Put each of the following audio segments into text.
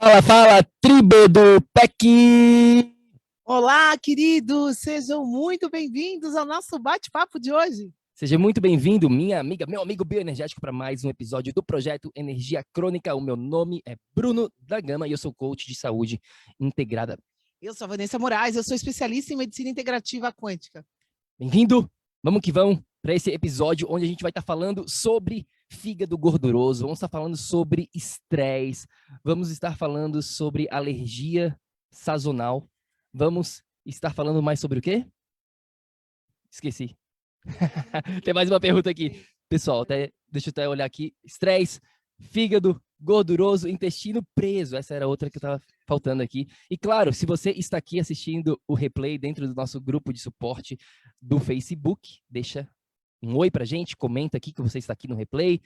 Fala, fala, tribo do PEC! Olá, queridos! Sejam muito bem-vindos ao nosso bate-papo de hoje. Seja muito bem-vindo, minha amiga, meu amigo bioenergético, para mais um episódio do projeto Energia Crônica. O meu nome é Bruno da Gama e eu sou coach de saúde integrada. Eu sou a Vanessa Moraes, eu sou especialista em medicina integrativa quântica. Bem-vindo! Vamos que vamos para esse episódio onde a gente vai estar falando sobre fígado gorduroso, vamos estar falando sobre estresse, vamos estar falando sobre alergia sazonal, vamos estar falando mais sobre o quê? Esqueci. Tem mais uma pergunta aqui. Pessoal, deixa eu até olhar aqui. Estresse, fígado gorduroso, intestino preso. Essa era outra que eu estava faltando aqui. E claro, se você está aqui assistindo o replay dentro do nosso grupo de suporte do Facebook, deixa um oi pra gente, comenta aqui que você está aqui no replay,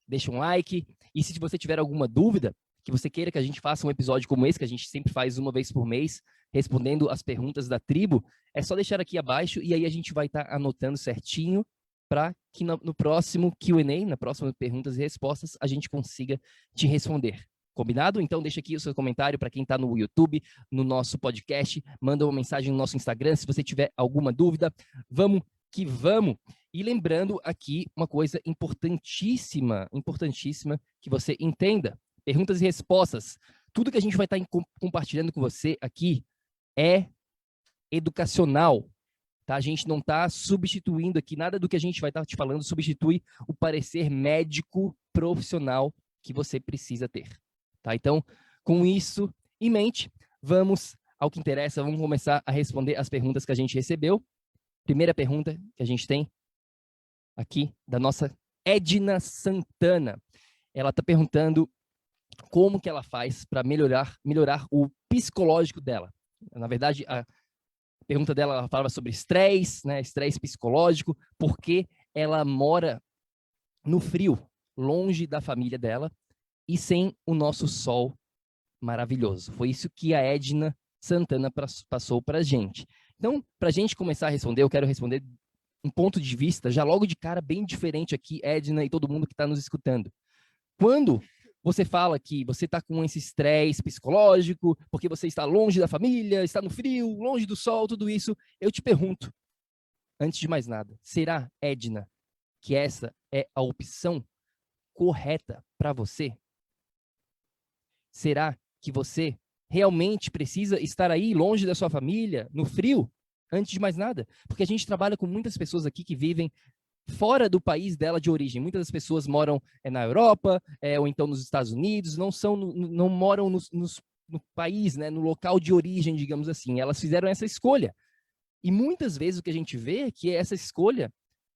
deixa um like. E se você tiver alguma dúvida, que você queira que a gente faça um episódio como esse, que a gente sempre faz uma vez por mês, respondendo as perguntas da tribo, é só deixar aqui abaixo e aí a gente vai estar anotando certinho para que no próximo Q&A, na próxima perguntas e respostas, a gente consiga te responder. Combinado? Então deixa aqui o seu comentário para quem está no YouTube, no nosso podcast, manda uma mensagem no nosso Instagram se você tiver alguma dúvida. Vamos que vamos! E lembrando aqui uma coisa importantíssima, importantíssima que você entenda. Perguntas e respostas. Tudo que a gente vai estar compartilhando com você aqui é educacional, tá? A gente não está substituindo aqui, nada do que a gente vai estar te falando substitui o parecer médico profissional que você precisa ter, tá? Então, com isso em mente, vamos ao que interessa, vamos começar a responder as perguntas que a gente recebeu. Primeira pergunta que a gente tem aqui, da nossa Edna Santana. Ela está perguntando como que ela faz para melhorar o psicológico dela. Na verdade, a pergunta dela, ela falava sobre estresse, né, estresse psicológico, porque ela mora no frio, longe da família dela e sem o nosso sol maravilhoso. Foi isso que a Edna Santana passou para a gente. Então, para a gente começar a responder, eu quero responder um ponto de vista, já logo de cara, bem diferente aqui, Edna e todo mundo que está nos escutando. Quando você fala que você está com esse estresse psicológico, porque você está longe da família, está no frio, longe do sol, tudo isso, eu te pergunto, antes de mais nada, será, Edna, que essa é a opção correta para você? Será que você realmente precisa estar aí longe da sua família, no frio, antes de mais nada? Porque a gente trabalha com muitas pessoas aqui que vivem fora do país dela de origem. Muitas das pessoas moram na Europa, ou então nos Estados Unidos, não moram no país, né, no local de origem, digamos assim. Elas fizeram essa escolha. E muitas vezes o que a gente vê é que essa escolha,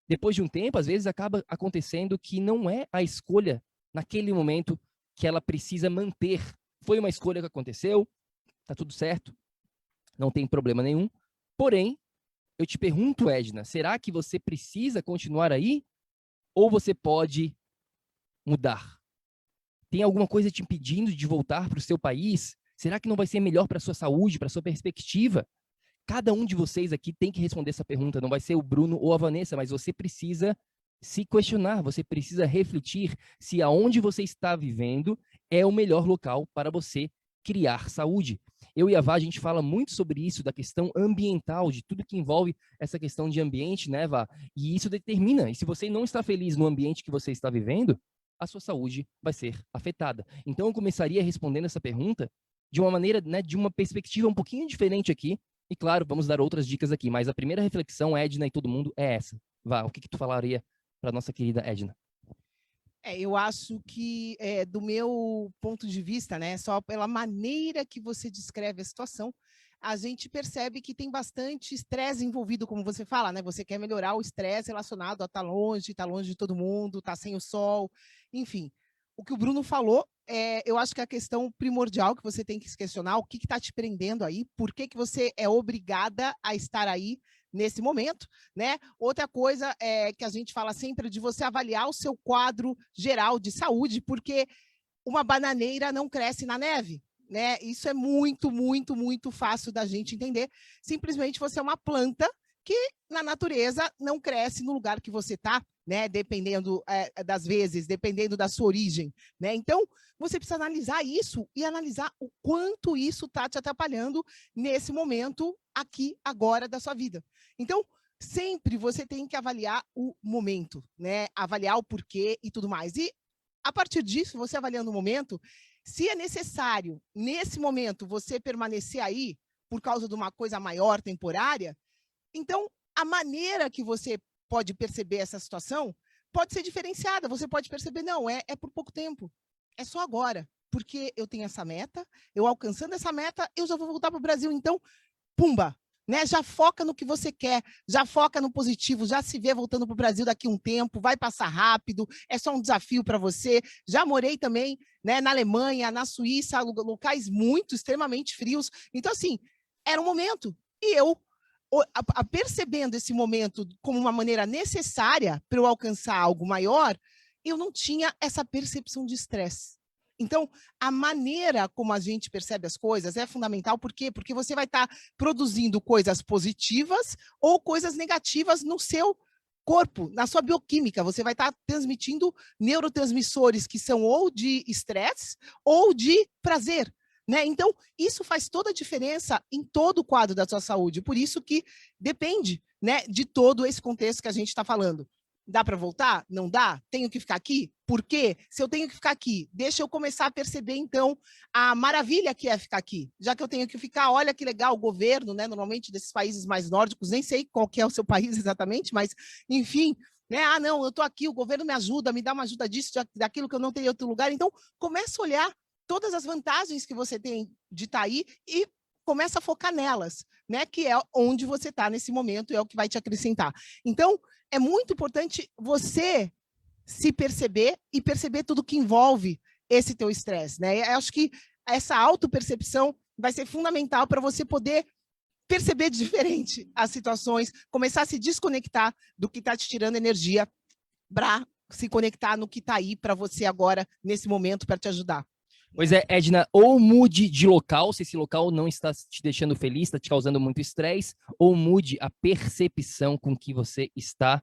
depois de um tempo, às vezes acaba acontecendo que não é a escolha naquele momento que ela precisa manter. Foi uma escolha que aconteceu, tá tudo certo, não tem problema nenhum. Porém, eu te pergunto, Edna, será que você precisa continuar aí? Ou você pode mudar? Tem alguma coisa te impedindo de voltar para o seu país? Será que não vai ser melhor para a sua saúde, para a sua perspectiva? Cada um de vocês aqui tem que responder essa pergunta. Não vai ser o Bruno ou a Vanessa, mas você precisa se questionar, você precisa refletir se aonde você está vivendo é o melhor local para você criar saúde. Eu e a Vá, a gente fala muito sobre isso, da questão ambiental, de tudo que envolve essa questão de ambiente, né, Vá? E isso determina. E se você não está feliz no ambiente que você está vivendo, a sua saúde vai ser afetada. Então, eu começaria respondendo essa pergunta de uma maneira, né, de uma perspectiva um pouquinho diferente aqui. E, claro, vamos dar outras dicas aqui. Mas a primeira reflexão, Edna e todo mundo, é essa. Vá, o que tu falaria para nossa querida Edna? Eu acho que, do meu ponto de vista, né, só pela maneira que você descreve a situação, a gente percebe que tem bastante estresse envolvido, como você fala, né? Você quer melhorar o estresse relacionado a estar longe de todo mundo, estar sem o sol, enfim. O que o Bruno falou, eu acho que a questão primordial que você tem que se questionar, o que está te prendendo aí, por que você é obrigada a estar aí nesse momento, né? Outra coisa que a gente fala sempre é de você avaliar o seu quadro geral de saúde, porque uma bananeira não cresce na neve, né? Isso é muito, muito, muito fácil da gente entender. Simplesmente você é uma planta que na natureza não cresce no lugar que você está, né? Dependendo das vezes, dependendo da sua origem, né? Então, você precisa analisar isso e analisar o quanto isso está te atrapalhando nesse momento aqui, agora da sua vida. Então, sempre você tem que avaliar o momento, né? Avaliar o porquê e tudo mais. E, a partir disso, você avaliando o momento, se é necessário, nesse momento, você permanecer aí por causa de uma coisa maior, temporária, então, a maneira que você pode perceber essa situação pode ser diferenciada. Você pode perceber, não, é por pouco tempo. É só agora. Porque eu tenho essa meta, eu alcançando essa meta, eu já vou voltar para o Brasil. Então, pumba, né? Já foca no que você quer, já foca no positivo, já se vê voltando para o Brasil daqui a um tempo, vai passar rápido, é só um desafio para você. Já morei também, né, na Alemanha, na Suíça, locais muito, extremamente frios. Então, assim, era um momento. E eu, percebendo esse momento como uma maneira necessária para eu alcançar algo maior, eu não tinha essa percepção de estresse. Então, a maneira como a gente percebe as coisas é fundamental. Por quê? Porque você vai estar produzindo coisas positivas ou coisas negativas no seu corpo, na sua bioquímica. Você vai estar transmitindo neurotransmissores que são ou de estresse ou de prazer, né? Então, isso faz toda a diferença em todo o quadro da sua saúde. Por isso que depende, né, de todo esse contexto que a gente está falando. Dá para voltar? Não dá? Tenho que ficar aqui? Por quê? Se eu tenho que ficar aqui, deixa eu começar a perceber, então, a maravilha que é ficar aqui. Já que eu tenho que ficar, olha que legal, o governo, né, normalmente desses países mais nórdicos, nem sei qual que é o seu país exatamente, mas, enfim, né, ah, não, eu estou aqui, o governo me ajuda, me dá uma ajuda disso, daquilo que eu não tenho em outro lugar. Então, começa a olhar todas as vantagens que você tem de estar aí e começa a focar nelas, né, que é onde você está nesse momento, é o que vai te acrescentar. Então, é muito importante você se perceber e perceber tudo que envolve esse teu estresse, né? Eu acho que essa autopercepção vai ser fundamental para você poder perceber diferente as situações, começar a se desconectar do que está te tirando energia para se conectar no que está aí para você agora, nesse momento, para te ajudar. Pois é, Edna, ou mude de local, se esse local não está te deixando feliz, está te causando muito estresse, ou mude a percepção com que você está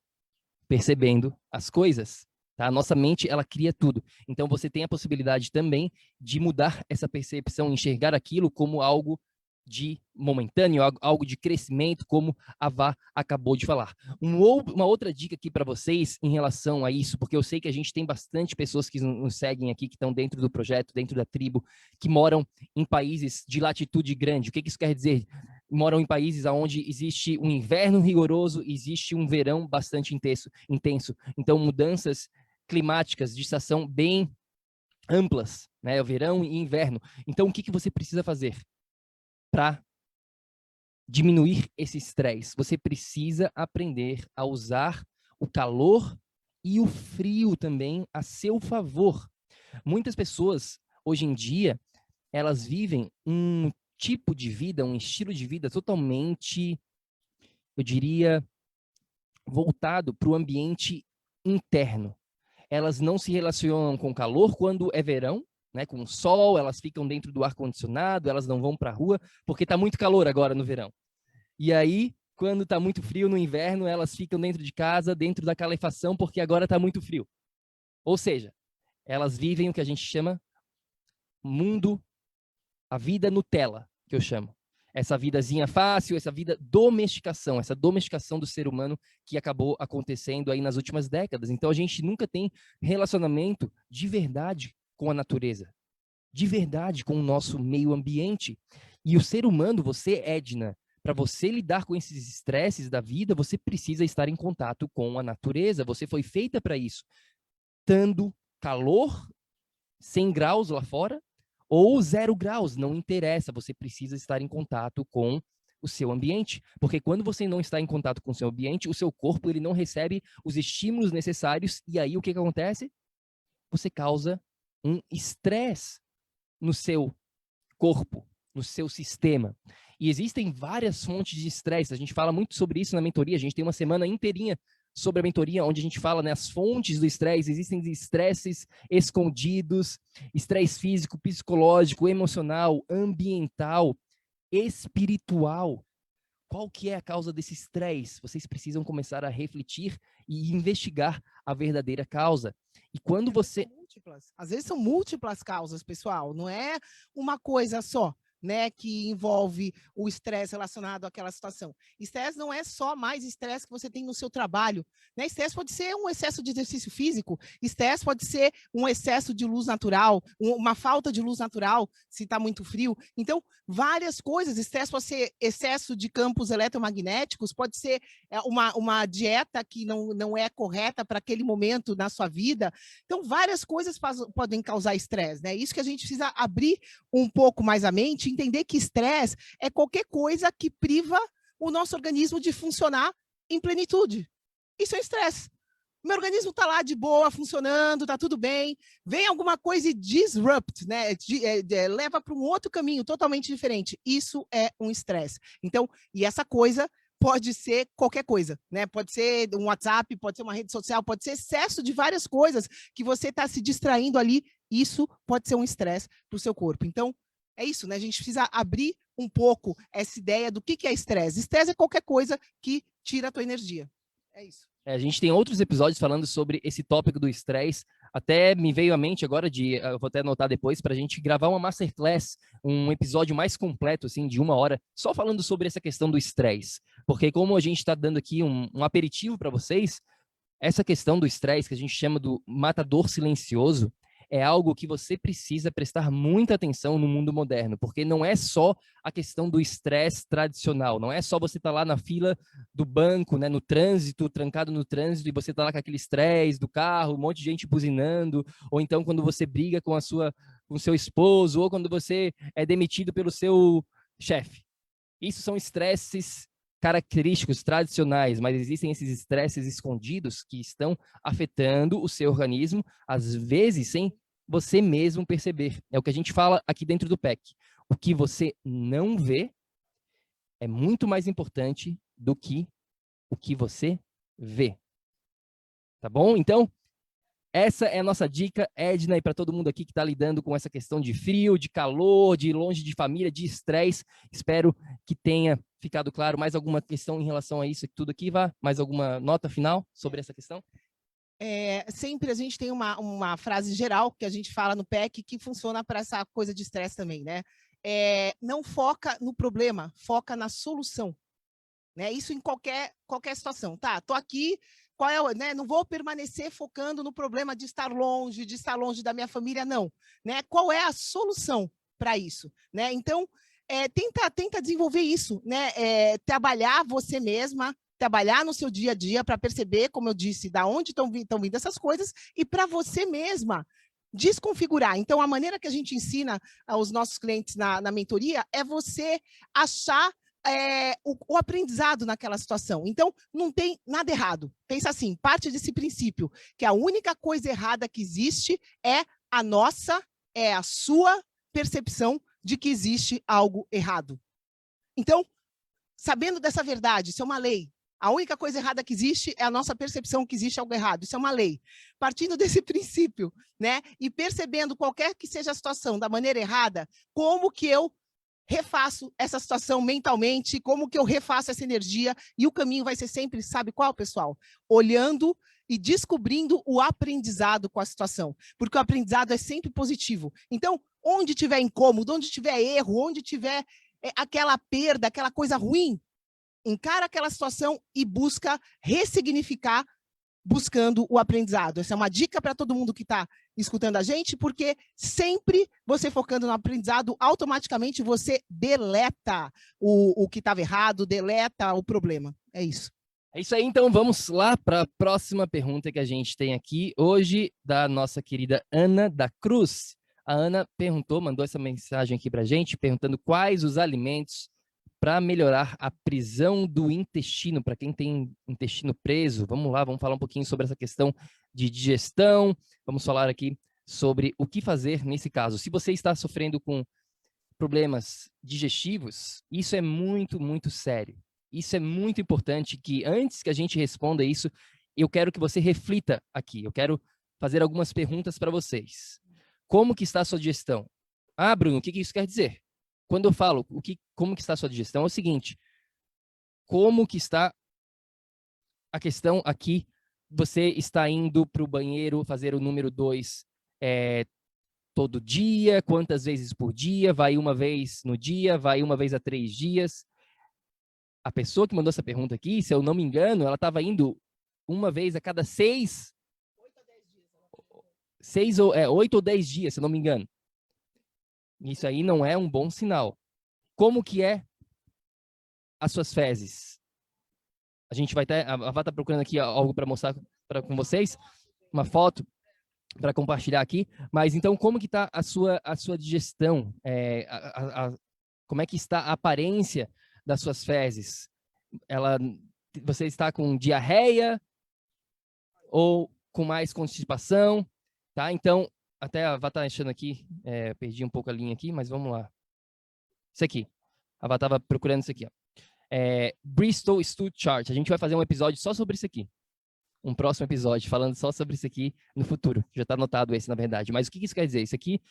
percebendo as coisas. Tá? A nossa mente, ela cria tudo. Então, você tem a possibilidade também de mudar essa percepção, enxergar aquilo como algo de momentâneo, algo de crescimento, como a Vá acabou de falar. Uma outra dica aqui para vocês em relação a isso, porque eu sei que a gente tem bastante pessoas que nos seguem aqui, que estão dentro do projeto, dentro da tribo, que moram em países de latitude grande. O que isso quer dizer? Moram em países onde existe um inverno rigoroso, existe um verão bastante intenso. Então, mudanças climáticas de estação bem amplas, né? O verão e inverno. Então, o que você precisa fazer para diminuir esse estresse? Você precisa aprender a usar o calor e o frio também a seu favor. Muitas pessoas, hoje em dia, elas vivem um tipo de vida, um estilo de vida totalmente, eu diria, voltado para o ambiente interno. Elas não se relacionam com calor quando é verão, né, com o sol, elas ficam dentro do ar-condicionado, elas não vão para a rua, porque está muito calor agora no verão. E aí, quando está muito frio no inverno, elas ficam dentro de casa, dentro da calefação, porque agora está muito frio. Ou seja, elas vivem o que a gente chama mundo, a vida Nutella, que eu chamo. Essa vidazinha fácil, essa vida domesticação, essa domesticação do ser humano que acabou acontecendo aí nas últimas décadas. Então, a gente nunca tem relacionamento de verdade com a natureza, de verdade com o nosso meio ambiente. E o ser humano, você, Edna, para você lidar com esses estresses da vida, você precisa estar em contato com a natureza. Você foi feita para isso. Estando calor, 100 graus lá fora, ou 0 graus, não interessa. Você precisa estar em contato com o seu ambiente. Porque quando você não está em contato com o seu ambiente, o seu corpo ele não recebe os estímulos necessários. E aí o que acontece? Você causa um estresse no seu corpo, no seu sistema. E existem várias fontes de estresse. A gente fala muito sobre isso na mentoria. A gente tem uma semana inteirinha sobre a mentoria, onde a gente fala, né, as fontes do estresse. Existem estresses escondidos, estresse físico, psicológico, emocional, ambiental, espiritual. Qual que é a causa desse estresse? Vocês precisam começar a refletir e investigar a verdadeira causa. E quando você... Às vezes são múltiplas causas, pessoal. Não é uma coisa só, né, que envolve o estresse relacionado àquela situação. Estresse não é só mais estresse que você tem no seu trabalho, né? Estresse pode ser um excesso de exercício físico, estresse pode ser um excesso de luz natural, uma falta de luz natural, se está muito frio. Então, várias coisas. Estresse pode ser excesso de campos eletromagnéticos, pode ser uma dieta que não é correta para aquele momento na sua vida. Então, várias coisas podem causar estresse, né? Isso que a gente precisa abrir um pouco mais a mente, entender que estresse é qualquer coisa que priva o nosso organismo de funcionar em plenitude. Isso é estresse. Meu organismo está lá de boa, funcionando, está tudo bem. Vem alguma coisa e disrupt, né? Leva para um outro caminho totalmente diferente. Isso é um estresse. Então, e essa coisa pode ser qualquer coisa, né? Pode ser um WhatsApp, pode ser uma rede social, pode ser excesso de várias coisas que você está se distraindo ali. Isso pode ser um estresse para o seu corpo. Então, é isso, né? A gente precisa abrir um pouco essa ideia do que é estresse. Estresse é qualquer coisa que tira a tua energia. É isso. A gente tem outros episódios falando sobre esse tópico do estresse. Até me veio à mente agora eu vou até anotar depois, para a gente gravar uma masterclass, um episódio mais completo, assim, de 1 hora, só falando sobre essa questão do estresse. Porque como a gente está dando aqui um aperitivo para vocês, essa questão do estresse, que a gente chama do matador silencioso, é algo que você precisa prestar muita atenção no mundo moderno, porque não é só a questão do estresse tradicional, não é só você estar lá na fila do banco, né, no trânsito, trancado no trânsito, e você está lá com aquele estresse do carro, um monte de gente buzinando, ou então quando você briga com o seu esposo, ou quando você é demitido pelo seu chefe. Isso são estresses característicos tradicionais, mas existem esses estresses escondidos que estão afetando o seu organismo, às vezes sem você mesmo perceber. É o que a gente fala aqui dentro do PEC. O que você não vê é muito mais importante do que o que você vê. Tá bom? Então, essa é a nossa dica, Edna, e para todo mundo aqui que está lidando com essa questão de frio, de calor, de longe de família, de estresse. Espero que tenha ficado claro. Mais alguma questão em relação a isso tudo aqui, Vá? Mais alguma nota final sobre essa questão? Sempre a gente tem uma frase geral que a gente fala no PEC que funciona para essa coisa de estresse também, né? Não foca no problema, foca na solução. Né? Isso em qualquer situação. Tá, tô aqui, né? Não vou permanecer focando no problema de estar longe da minha família, não. Né? Qual é a solução para isso? Né? Então, tenta desenvolver isso, né? Trabalhar você mesma, trabalhar no seu dia a dia para perceber, como eu disse, da onde estão vindo essas coisas e para você mesma desconfigurar. Então, a maneira que a gente ensina aos nossos clientes na mentoria é você achar o aprendizado naquela situação. Então, não tem nada errado. Pensa assim, parte desse princípio, que a única coisa errada que existe é a sua percepção de que existe algo errado. Então, sabendo dessa verdade, isso é uma lei. A única coisa errada que existe é a nossa percepção que existe algo errado. Isso é uma lei. Partindo desse princípio, né, e percebendo qualquer que seja a situação da maneira errada, como que eu refaço essa situação mentalmente, como que eu refaço essa energia, e o caminho vai ser sempre, sabe qual, pessoal? Olhando e descobrindo o aprendizado com a situação, porque o aprendizado é sempre positivo. Então, onde tiver incômodo, onde tiver erro, onde tiver aquela perda, aquela coisa ruim, encara aquela situação e busca ressignificar, buscando o aprendizado. Essa é uma dica para todo mundo que está escutando a gente, porque sempre você focando no aprendizado, automaticamente você deleta o que estava errado, deleta o problema. É isso. É isso aí, então vamos lá para a próxima pergunta que a gente tem aqui hoje, da nossa querida Ana da Cruz. A Ana mandou essa mensagem aqui para a gente, perguntando quais os alimentos para melhorar a prisão do intestino, para quem tem intestino preso. Vamos lá, vamos falar um pouquinho sobre essa questão de digestão, vamos falar aqui sobre o que fazer nesse caso. Se você está sofrendo com problemas digestivos, isso é muito, muito sério. Isso é muito importante que antes que a gente responda isso, eu quero que você reflita aqui. Eu quero fazer algumas perguntas para vocês. Como que está a sua digestão? Ah, Bruno, o que isso quer dizer? Quando eu falo como que está a sua digestão, é o seguinte: como que está a questão aqui você está indo para o banheiro fazer o número 2 todo dia, quantas vezes por dia, vai uma vez no dia, vai uma vez a 3 dias. A pessoa que mandou essa pergunta aqui, se eu não me engano, ela estava indo uma vez a cada 8 ou 10 dias, se eu não me engano. Isso aí não é um bom sinal. Como que é as suas fezes? A gente vai estar, a Vá está procurando aqui algo para mostrar com vocês, uma foto para compartilhar aqui, mas então como que está a sua digestão? Como é que está a aparência das suas fezes? Você está com diarreia ou com mais constipação? Tá? Então, até a Vá está achando aqui, perdi um pouco a linha aqui, mas vamos lá. Isso aqui, a Vá estava procurando isso aqui. Ó. Bristol Stool Chart, a gente vai fazer um episódio só sobre isso aqui. Um próximo episódio, falando só sobre isso aqui no futuro. Já está anotado esse, na verdade. Mas o que isso quer dizer? Isso aqui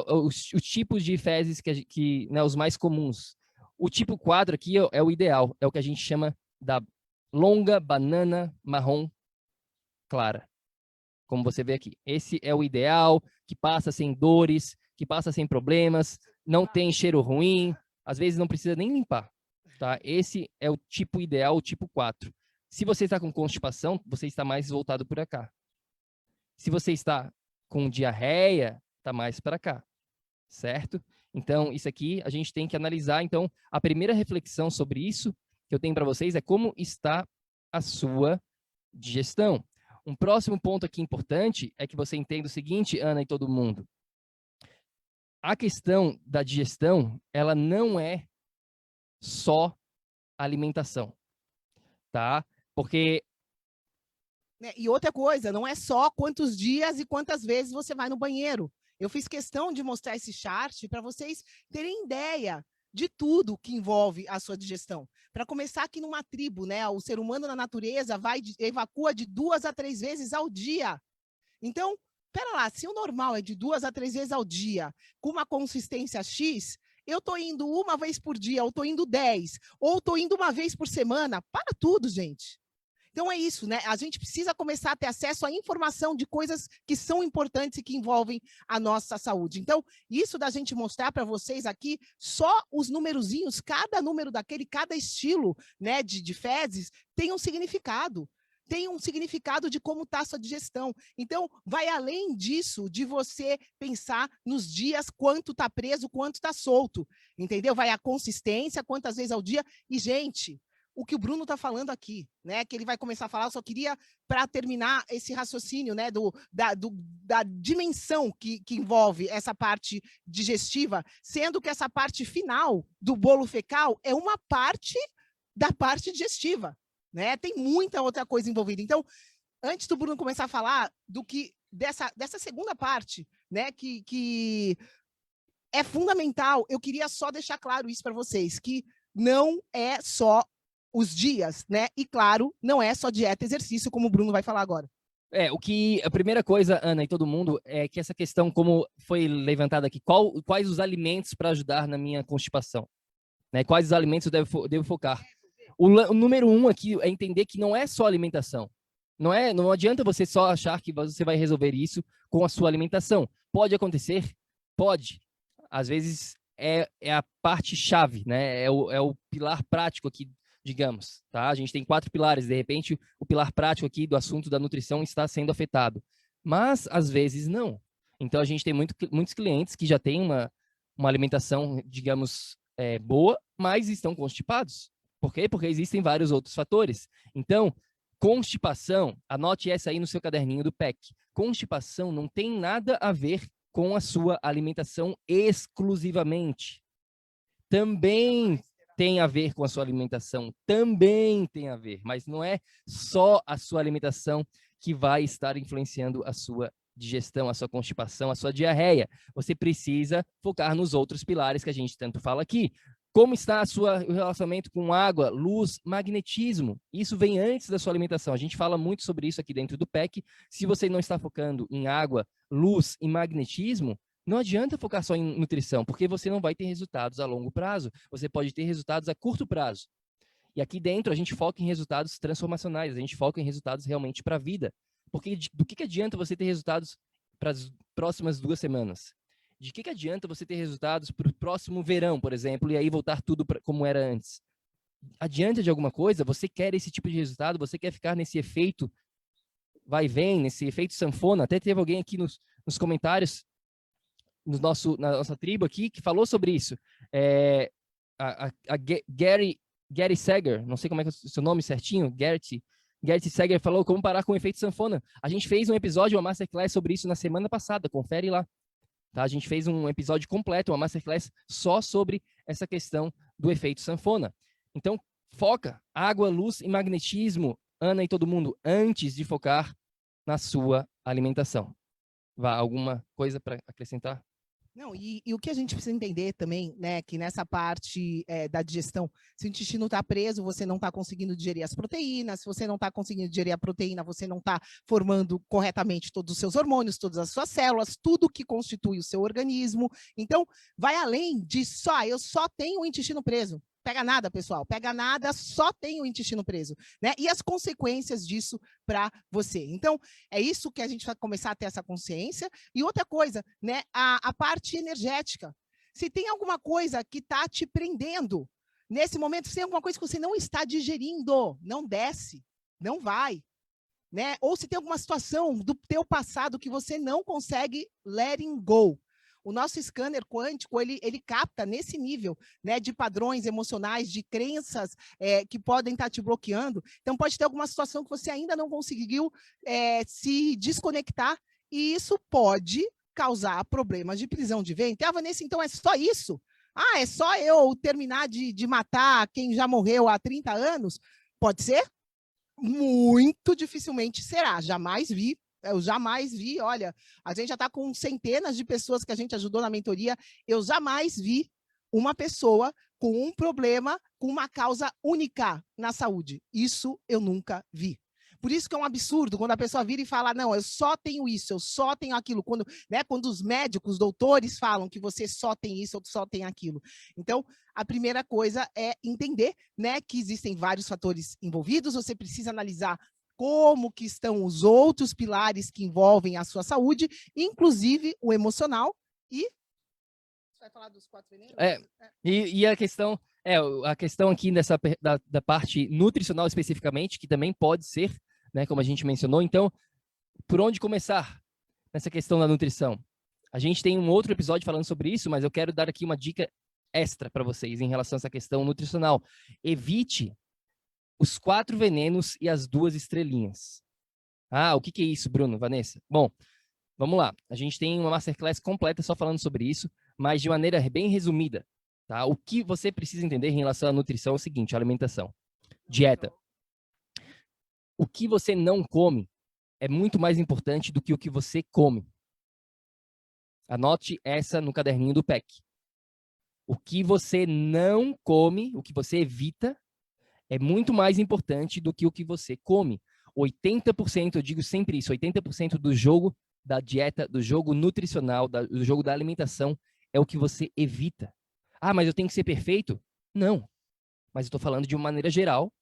os tipos de fezes que né, os mais comuns. O tipo 4 aqui é o ideal, é o que a gente chama da longa banana marrom clara. Como você vê aqui. Esse é o ideal, que passa sem dores, que passa sem problemas, não tem cheiro ruim, às vezes não precisa nem limpar. Tá? Esse é o tipo ideal, o tipo 4. Se você está com constipação, você está mais voltado para cá. Se você está com diarreia, está mais para cá, certo? Então, isso aqui a gente tem que analisar. Então, a primeira reflexão sobre isso que eu tenho para vocês é como está a sua digestão. Um próximo ponto aqui importante é que você entenda o seguinte, Ana e todo mundo. A questão da digestão, ela não é só alimentação, tá? Porque... E outra coisa, não é só quantos dias e quantas vezes você vai no banheiro. Eu fiz questão de mostrar esse chart para vocês terem ideia de tudo que envolve a sua digestão. Para começar aqui numa tribo, né? O ser humano na natureza evacua de 2 a 3 vezes ao dia. Então, pera lá, se o normal é de 2 a 3 vezes ao dia, com uma consistência X, eu estou indo uma vez por dia, ou estou indo 10, ou estou indo uma vez por semana, para tudo, gente. Então é isso, né? A gente precisa começar a ter acesso à informação de coisas que são importantes e que envolvem a nossa saúde. Então, isso da gente mostrar para vocês aqui, só os numerozinhos, cada número daquele, cada estilo, né, de fezes, tem um significado. Tem um significado de como está a sua digestão. Então, vai além disso, de você pensar nos dias, quanto está preso, quanto está solto, entendeu? Vai a consistência, quantas vezes ao dia. E, gente, o que o Bruno está falando aqui, né? Que ele vai começar a falar, eu só queria, para terminar esse raciocínio, né? Da dimensão que envolve essa parte digestiva, sendo que essa parte final do bolo fecal é uma parte da parte digestiva. Né? Tem muita outra coisa envolvida. Então, antes do Bruno começar a falar dessa segunda parte, né, que é fundamental, eu queria só deixar claro isso para vocês, que não é só os dias, né? E, claro, não é só dieta e exercício, como o Bruno vai falar agora. A primeira coisa, Ana e todo mundo, é que essa questão, como foi levantada aqui, quais os alimentos para ajudar na minha constipação? Né? Quais os alimentos eu devo focar? O número 1 aqui é entender que não é só alimentação. Não adianta você só achar que você vai resolver isso com a sua alimentação. Pode acontecer? Pode. Às vezes é a parte chave, né? É o pilar prático aqui, digamos. Tá? A gente tem 4 pilares. De repente, o pilar prático aqui do assunto da nutrição está sendo afetado. Mas, às vezes, não. Então, a gente tem muitos clientes que já têm uma alimentação, digamos, boa, mas estão constipados. Por quê? Porque existem vários outros fatores. Então, constipação, anote essa aí no seu caderninho do PEC. Constipação não tem nada a ver com a sua alimentação exclusivamente. Também tem a ver com a sua alimentação, também tem a ver, mas não é só a sua alimentação que vai estar influenciando a sua digestão, a sua constipação, a sua diarreia. Você precisa focar nos outros pilares que a gente tanto fala aqui. Como está o relacionamento com água, luz, magnetismo? Isso vem antes da sua alimentação. A gente fala muito sobre isso aqui dentro do PEC. Se você não está focando em água, luz e magnetismo, não adianta focar só em nutrição, porque você não vai ter resultados a longo prazo. Você pode ter resultados a curto prazo. E aqui dentro a gente foca em resultados transformacionais, a gente foca em resultados realmente para a vida. Porque do que adianta você ter resultados para as próximas 2 semanas? De que adianta você ter resultados para o próximo verão, por exemplo, e aí voltar tudo como era antes? Adianta de alguma coisa? Você quer esse tipo de resultado? Você quer ficar nesse efeito vai e vem, nesse efeito sanfona? Até teve alguém aqui nos comentários na nossa tribo aqui que falou sobre isso. Gary Sager, não sei como é que é o seu nome certinho, Gary Sager falou como parar com o efeito sanfona. A gente fez um episódio, uma masterclass sobre isso na semana passada, confere lá. Tá? A gente fez um episódio completo, uma masterclass só sobre essa questão do efeito sanfona. Então, foca água, luz e magnetismo, Ana e todo mundo, antes de focar na sua alimentação. Alguma coisa para acrescentar? Não, e o que a gente precisa entender também, né, que nessa parte da digestão, se o intestino está preso, você não está conseguindo digerir as proteínas, se você não está conseguindo digerir a proteína, você não está formando corretamente todos os seus hormônios, todas as suas células, tudo que constitui o seu organismo. Então, vai além de eu só tenho o intestino preso. Pega nada, pessoal, pega nada, só tem o intestino preso, né? E as consequências disso para você. Então, é isso que a gente vai começar a ter essa consciência. E outra coisa, né? A parte energética. Se tem alguma coisa que está te prendendo, nesse momento, se tem alguma coisa que você não está digerindo, não desce, não vai, né? Ou se tem alguma situação do teu passado que você não consegue letting go. O nosso scanner quântico, ele capta nesse nível, né, de padrões emocionais, de crenças que podem estar te bloqueando. Então, pode ter alguma situação que você ainda não conseguiu se desconectar, e isso pode causar problemas de prisão de ventre. Ah, Vanessa, então é só isso? Ah, é só eu terminar de matar quem já morreu há 30 anos? Pode ser? Muito dificilmente será. Eu jamais vi, olha, a gente já está com centenas de pessoas que a gente ajudou na mentoria, eu jamais vi uma pessoa com um problema, com uma causa única na saúde. Isso eu nunca vi. Por isso que é um absurdo quando a pessoa vira e fala, não, eu só tenho isso, eu só tenho aquilo. Quando os médicos, doutores falam que você só tem isso, ou só tem aquilo. Então, a primeira coisa é entender, né, que existem vários fatores envolvidos, você precisa analisar como que estão os outros pilares que envolvem a sua saúde, inclusive o emocional. E você vai falar dos 4 venenos? E a questão aqui da parte nutricional especificamente, que também pode ser, né, como a gente mencionou. Então, por onde começar nessa questão da nutrição? A gente tem um outro episódio falando sobre isso, mas eu quero dar aqui uma dica extra para vocês em relação a essa questão nutricional. Evite os 4 venenos e as 2 estrelinhas. Ah, o que é isso, Bruno, Vanessa? Bom, vamos lá. A gente tem uma masterclass completa só falando sobre isso, mas de maneira bem resumida. Tá? O que você precisa entender em relação à nutrição é o seguinte, alimentação, dieta. O que você não come é muito mais importante do que o que você come. Anote essa no caderninho do PEC. O que você não come, o que você evita, é muito mais importante do que o que você come. 80%, eu digo sempre isso, 80% do jogo da dieta, do jogo nutricional, do jogo da alimentação, é o que você evita. Ah, mas eu tenho que ser perfeito? Não. Mas eu estou falando de uma maneira geral.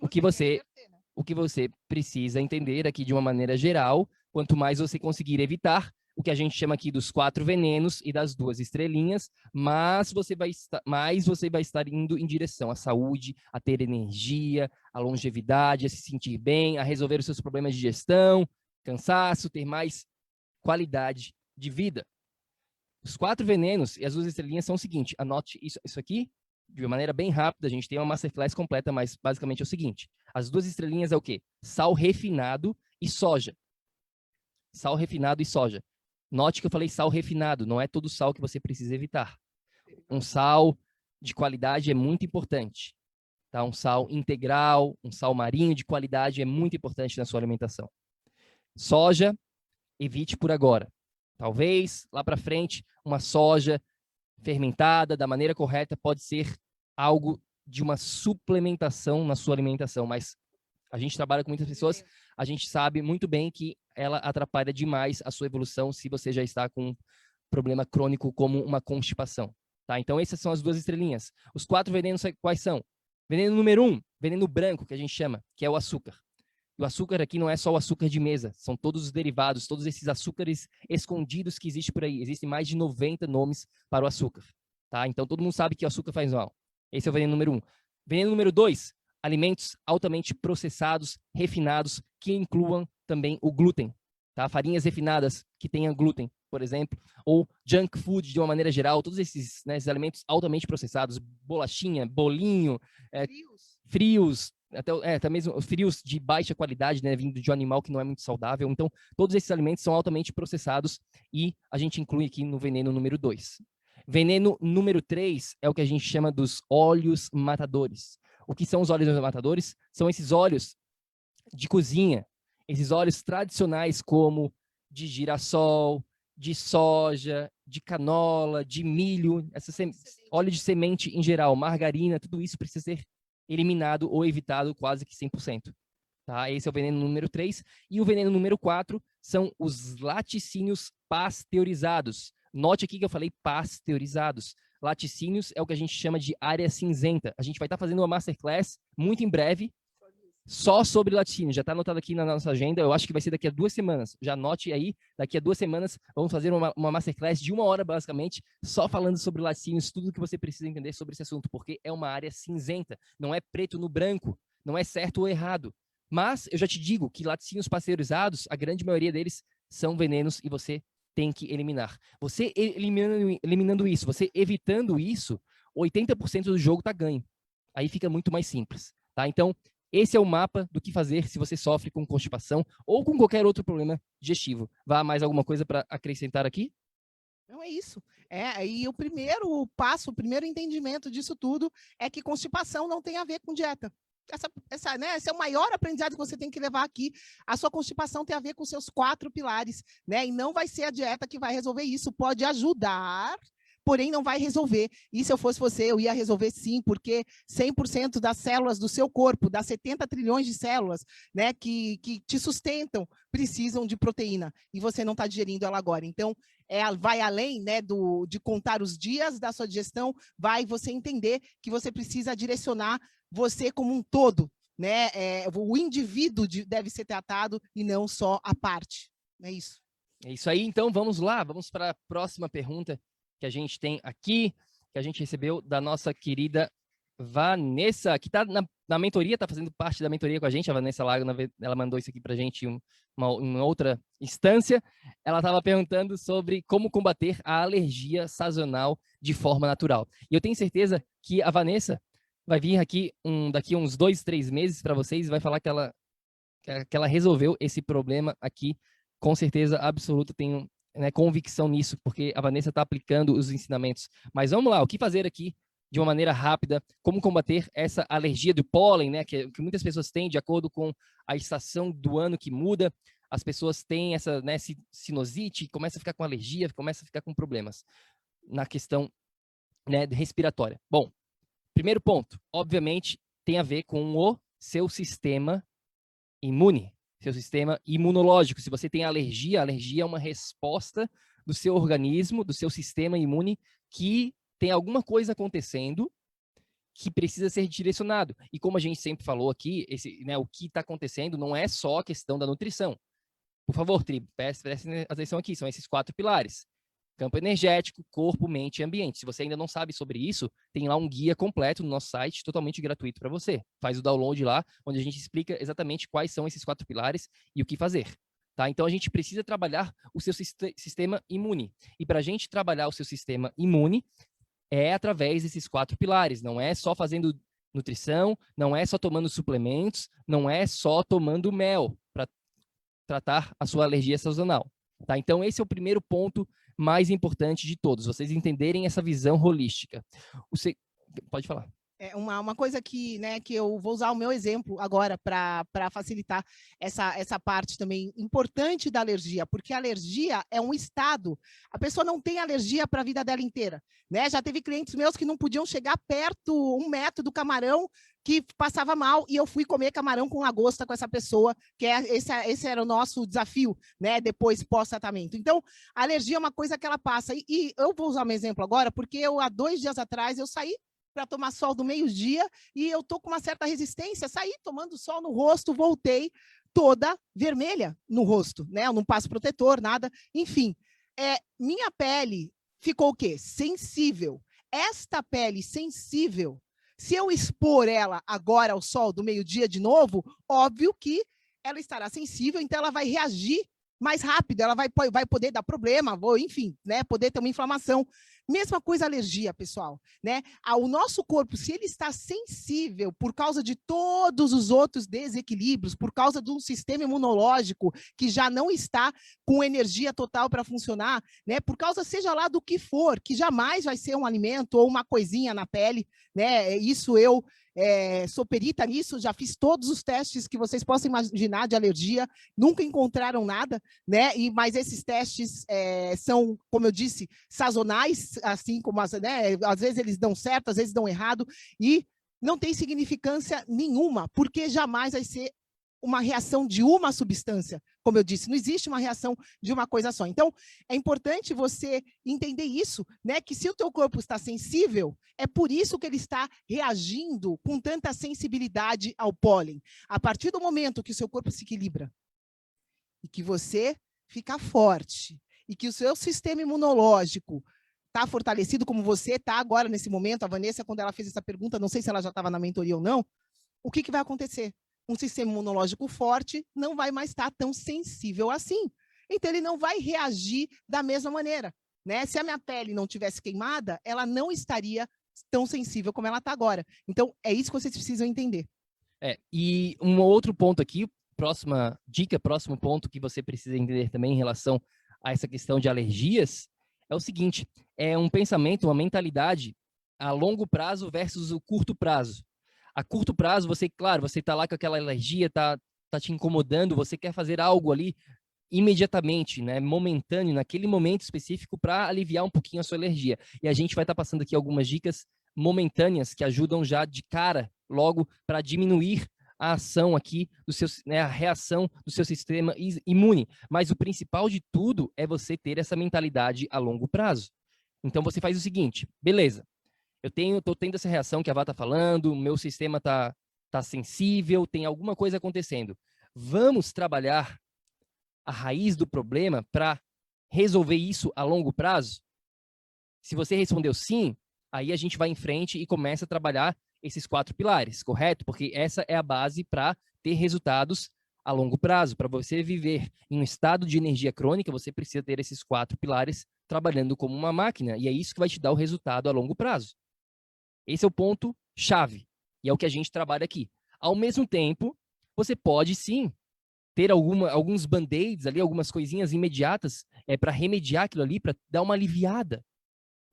O que você precisa entender aqui de uma maneira geral, quanto mais você conseguir evitar, o que a gente chama aqui dos 4 venenos e das 2 estrelinhas, mais você vai estar indo em direção à saúde, a ter energia, à longevidade, a se sentir bem, a resolver os seus problemas de digestão, cansaço, ter mais qualidade de vida. Os 4 venenos e as 2 estrelinhas são o seguinte, anote isso aqui de uma maneira bem rápida, a gente tem uma masterclass completa, mas basicamente é o seguinte, as 2 estrelinhas é o quê? Sal refinado e soja. Sal refinado e soja. Note que eu falei sal refinado, não é todo sal que você precisa evitar. Um sal de qualidade é muito importante. Tá? Um sal integral, um sal marinho de qualidade é muito importante na sua alimentação. Soja, evite por agora. Talvez, lá para frente, uma soja fermentada da maneira correta pode ser algo de uma suplementação na sua alimentação, mas a gente trabalha com muitas pessoas, a gente sabe muito bem que ela atrapalha demais a sua evolução se você já está com um problema crônico como uma constipação. Tá? Então, essas são as 2 estrelinhas. Os 4 venenos quais são? Veneno número 1, veneno branco, que a gente chama, que é o açúcar. E o açúcar aqui não é só o açúcar de mesa, são todos os derivados, todos esses açúcares escondidos que existem por aí. Existem mais de 90 nomes para o açúcar. Tá? Então, todo mundo sabe que o açúcar faz mal. Esse é o veneno número 1. Veneno número 2, alimentos altamente processados, refinados, que incluam também o glúten. Tá? Farinhas refinadas que tenham glúten, por exemplo, ou junk food de uma maneira geral, todos esses, né, esses alimentos altamente processados, bolachinha, bolinho, frios, até mesmo frios de baixa qualidade, né, vindo de um animal que não é muito saudável. Então, todos esses alimentos são altamente processados e a gente inclui aqui no veneno número 2. Veneno número 3 é o que a gente chama dos óleos matadores. O que são os óleos matadores? São esses óleos de cozinha, esses óleos tradicionais como de girassol, de soja, de canola, de milho, óleo de semente em geral, margarina, tudo isso precisa ser eliminado ou evitado quase que 100%. Tá? Esse é o veneno número 3. E o veneno número 4 são os laticínios pasteurizados. Note aqui que eu falei pasteurizados. Laticínios é o que a gente chama de área cinzenta. A gente vai estar fazendo uma masterclass muito em breve, só sobre laticínios. Já está anotado aqui na nossa agenda. Eu acho que vai ser daqui a 2 semanas. Já anote aí, daqui a 2 semanas, vamos fazer uma masterclass de 1 hora, basicamente, só falando sobre laticínios, tudo que você precisa entender sobre esse assunto, porque é uma área cinzenta. Não é preto no branco, não é certo ou errado. Mas eu já te digo que laticínios pasteurizados, a grande maioria deles são venenos e você tem que eliminar. Você eliminando isso, você evitando isso, 80% do jogo está ganho. Aí fica muito mais simples. Tá? Então, esse é o mapa do que fazer se você sofre com constipação ou com qualquer outro problema digestivo. Vá mais alguma coisa para acrescentar aqui? Não é isso. E o primeiro passo, o primeiro entendimento disso tudo é que constipação não tem a ver com dieta. Esse é o maior aprendizado que você tem que levar aqui. A sua constipação tem a ver com os seus 4 pilares, né? E não vai ser a dieta que vai resolver isso. Pode ajudar, porém não vai resolver. E se eu fosse você, eu ia resolver sim, porque 100% das células do seu corpo, das 70 trilhões de células, né, que te sustentam, precisam de proteína. E você não está digerindo ela agora. Então, vai além, né, de contar os dias da sua digestão, vai você entender que você precisa direcionar você como um todo, né? O indivíduo deve ser tratado e não só a parte. É isso. É isso aí, então vamos lá, vamos para a próxima pergunta que a gente tem aqui, que a gente recebeu da nossa querida Vanessa, que está na mentoria, está fazendo parte da mentoria com a gente. A Vanessa Lago, ela mandou isso aqui para a gente em uma outra instância. Ela estava perguntando sobre como combater a alergia sazonal de forma natural. E eu tenho certeza que a Vanessa vai vir aqui daqui uns 2, 3 meses para vocês e vai falar que ela resolveu esse problema aqui. Com certeza absoluta, tenho, né, convicção nisso, porque a Vanessa está aplicando os ensinamentos. Mas vamos lá, o que fazer aqui de uma maneira rápida? Como combater essa alergia do pólen, né, que muitas pessoas têm de acordo com a estação do ano que muda. As pessoas têm essa, né, sinusite, começa a ficar com alergia, começa a ficar com problemas na questão, né, respiratória. Bom, primeiro ponto, obviamente, tem a ver com o seu sistema imune, seu sistema imunológico. Se você tem alergia, a alergia é uma resposta do seu organismo, do seu sistema imune, que tem alguma coisa acontecendo que precisa ser direcionado. E como a gente sempre falou aqui, né, o que está acontecendo não é só a questão da nutrição. Por favor, tribo, prestem atenção aqui, são esses 4 pilares. Campo energético, corpo, mente e ambiente. Se você ainda não sabe sobre isso, tem lá um guia completo no nosso site, totalmente gratuito para você. Faz o download lá, onde a gente explica exatamente quais são esses 4 pilares e o que fazer. Tá? Então, a gente precisa trabalhar o seu sistema imune. E para a gente trabalhar o seu sistema imune, é através desses 4 pilares. Não é só fazendo nutrição, não é só tomando suplementos, não é só tomando mel para tratar a sua alergia sazonal. Tá? Então, esse é o primeiro ponto mais importante de todos, vocês entenderem essa visão holística. Pode falar. Uma coisa que, né, que eu vou usar o meu exemplo agora para facilitar essa parte também importante da alergia, porque a alergia é um estado. A pessoa não tem alergia para a vida dela inteira, né? Já teve clientes meus que não podiam chegar perto 1 metro do camarão, que passava mal, e eu fui comer camarão com lagosta com essa pessoa, que esse era o nosso desafio, né, depois pós-tratamento. Então, a alergia é uma coisa que ela passa, e eu vou usar meu exemplo agora, porque há 2 dias atrás eu saí para tomar sol do meio-dia e eu tô com uma certa resistência, saí tomando sol no rosto, voltei toda vermelha no rosto, né? Eu não passo protetor, nada, enfim. Minha pele ficou o quê? Sensível. Esta pele sensível, se eu expor ela agora ao sol do meio-dia de novo, óbvio que ela estará sensível, então ela vai reagir mais rápido, ela vai poder dar problema, enfim, né, poder ter uma inflamação. Mesma coisa alergia, pessoal, né? O nosso corpo, se ele está sensível por causa de todos os outros desequilíbrios, por causa de um sistema imunológico que já não está com energia total para funcionar, né? Por causa, seja lá do que for, que jamais vai ser um alimento ou uma coisinha na pele, né? Isso eu sou perita nisso, já fiz todos os testes que vocês possam imaginar de alergia, nunca encontraram nada, né? Mas esses testes são, como eu disse, sazonais, assim como né? Às vezes eles dão certo, às vezes dão errado, e não tem significância nenhuma, porque jamais vai ser uma reação de uma substância, como eu disse, não existe uma reação de uma coisa só. Então, é importante você entender isso, né? Que se o teu corpo está sensível, é por isso que ele está reagindo com tanta sensibilidade ao pólen. A partir do momento que o seu corpo se equilibra e que você fica forte e que o seu sistema imunológico está fortalecido como você está agora nesse momento, a Vanessa, quando ela fez essa pergunta, não sei se ela já estava na mentoria ou não, o que vai acontecer? Um sistema imunológico forte não vai mais estar tão sensível assim. Então, ele não vai reagir da mesma maneira, né? Se a minha pele não tivesse queimada, ela não estaria tão sensível como ela está agora. Então, é isso que vocês precisam entender. E um outro ponto aqui, próxima dica, próximo ponto que você precisa entender também em relação a essa questão de alergias, é o seguinte, é um pensamento, uma mentalidade a longo prazo versus o curto prazo. A curto prazo, claro, você está lá com aquela alergia, tá te incomodando, você quer fazer algo ali imediatamente, né, momentâneo, naquele momento específico para aliviar um pouquinho a sua alergia. E a gente vai estar passando aqui algumas dicas momentâneas que ajudam já de cara, logo, para diminuir a ação aqui, a reação do seu sistema imune. Mas o principal de tudo é você ter essa mentalidade a longo prazo. Então você faz o seguinte, beleza, tô tendo essa reação que a Vá está falando, o meu sistema tá sensível, tem alguma coisa acontecendo. Vamos trabalhar a raiz do problema para resolver isso a longo prazo? Se você respondeu sim, aí a gente vai em frente e começa a trabalhar esses 4 pilares, correto? Porque essa é a base para ter resultados a longo prazo. Para você viver em um estado de energia crônica, você precisa ter esses 4 pilares trabalhando como uma máquina, e é isso que vai te dar o resultado a longo prazo. Esse é o ponto chave, e é o que a gente trabalha aqui. Ao mesmo tempo, você pode sim ter alguns band-aids ali, algumas coisinhas imediatas para remediar aquilo ali, para dar uma aliviada.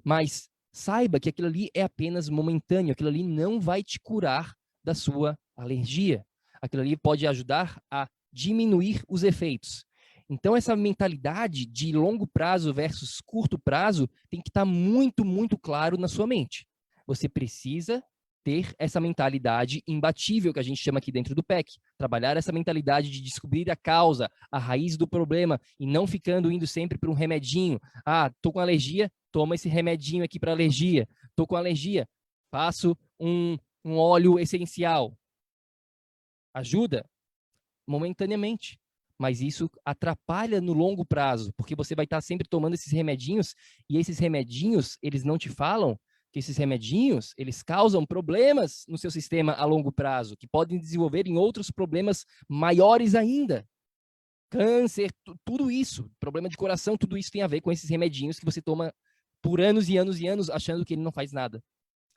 Mas saiba que aquilo ali é apenas momentâneo, aquilo ali não vai te curar da sua alergia. Aquilo ali pode ajudar a diminuir os efeitos. Então, essa mentalidade de longo prazo versus curto prazo tem que estar muito, muito claro na sua mente. Você precisa ter essa mentalidade imbatível que a gente chama aqui dentro do PEC. Trabalhar essa mentalidade de descobrir a causa, a raiz do problema e não indo sempre para um remedinho. Ah, tô com alergia, toma esse remedinho aqui para alergia. Tô com alergia, faço um óleo essencial. Ajuda momentaneamente, mas isso atrapalha no longo prazo, porque você vai estar sempre tomando esses remedinhos e esses remedinhos, eles não te falam que esses remedinhos, eles causam problemas no seu sistema a longo prazo, que podem desenvolver em outros problemas maiores ainda. Câncer, tudo isso, problema de coração, tudo isso tem a ver com esses remedinhos que você toma por anos e anos e anos, achando que ele não faz nada.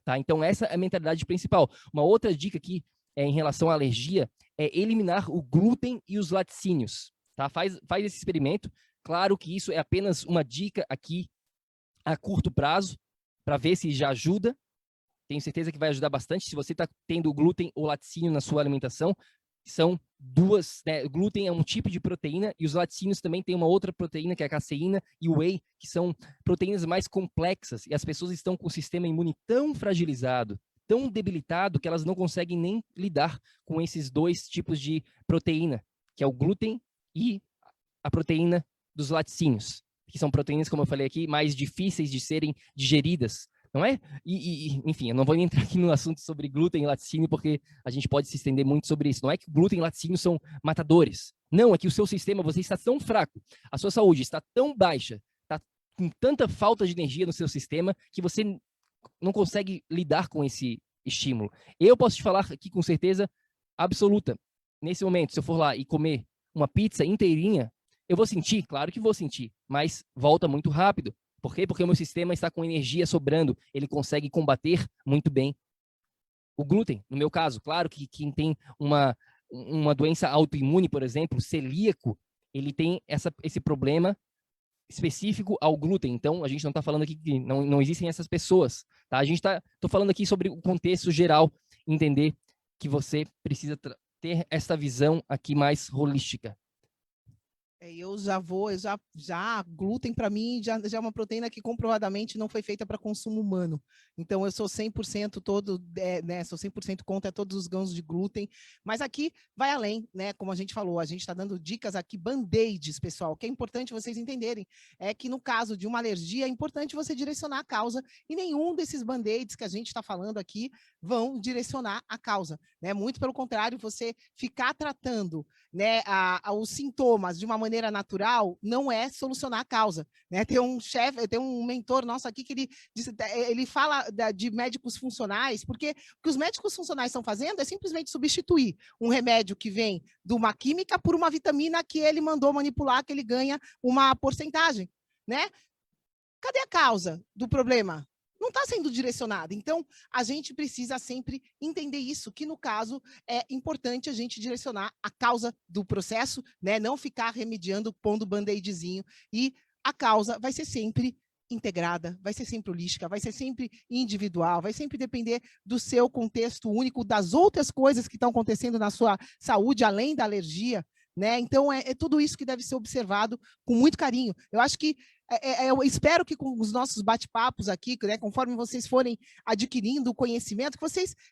Tá? Então, essa é a mentalidade principal. Uma outra dica aqui, em relação à alergia, é eliminar o glúten e os laticínios. Tá? Faz esse experimento. Claro que isso é apenas uma dica aqui a curto prazo, para ver se já ajuda. Tenho certeza que vai ajudar bastante. Se você está tendo glúten ou laticínio na sua alimentação, são duas, né? Glúten é um tipo de proteína e os laticínios também têm uma outra proteína, que é a caseína e o whey, que são proteínas mais complexas. E as pessoas estão com o sistema imune tão fragilizado, tão debilitado, que elas não conseguem nem lidar com esses dois tipos de proteína, que é o glúten e a proteína dos laticínios, que são proteínas, como eu falei aqui, mais difíceis de serem digeridas. não é? Enfim, eu não vou entrar aqui no assunto sobre glúten e laticínio, porque a gente pode se estender muito sobre isso. Não é que glúten e laticínio são matadores. Não, é que o seu sistema, você está tão fraco, a sua saúde está tão baixa, está com tanta falta de energia no seu sistema, que você não consegue lidar com esse estímulo. Eu posso te falar aqui com certeza absoluta, nesse momento, se eu for lá e comer uma pizza inteirinha, eu vou sentir, claro que vou sentir, mas volta muito rápido. Por quê? Porque o meu sistema está com energia sobrando, ele consegue combater muito bem o glúten. No meu caso, claro que quem tem uma doença autoimune, por exemplo, celíaco, ele tem esse problema específico ao glúten. Então, a gente não está falando aqui que não existem essas pessoas, tá? Tô falando aqui sobre o contexto geral, entender que você precisa ter essa visão aqui mais holística. Eu já glúten para mim já é uma proteína que comprovadamente não foi feita para consumo humano. Então eu sou 100% sou 100% contra todos os grãos de glúten, mas aqui vai além, né? Como a gente falou, a gente está dando dicas aqui, band-aids, pessoal, que é importante vocês entenderem, é que no caso de uma alergia é importante você direcionar a causa e nenhum desses band-aids que a gente está falando aqui vão direcionar a causa, né? Muito pelo contrário, você ficar tratando, né, os sintomas de uma maneira natural não é solucionar a causa, né? Tem um mentor nosso aqui que ele fala de médicos funcionais, porque o que os médicos funcionais estão fazendo é simplesmente substituir um remédio que vem de uma química por uma vitamina que ele mandou manipular, que ele ganha uma porcentagem, né? Cadê a causa do problema? Não está sendo direcionada. Então, a gente precisa sempre entender isso, que no caso é importante a gente direcionar a causa do processo, né? Não ficar remediando, pondo band-aidzinho. E a causa vai ser sempre integrada, vai ser sempre holística, vai ser sempre individual, vai sempre depender do seu contexto único, das outras coisas que estão acontecendo na sua saúde, além da alergia, né? Então, é tudo isso que deve ser observado com muito carinho. Eu acho que eu espero que com os nossos bate-papos aqui, né, conforme vocês forem adquirindo conhecimento,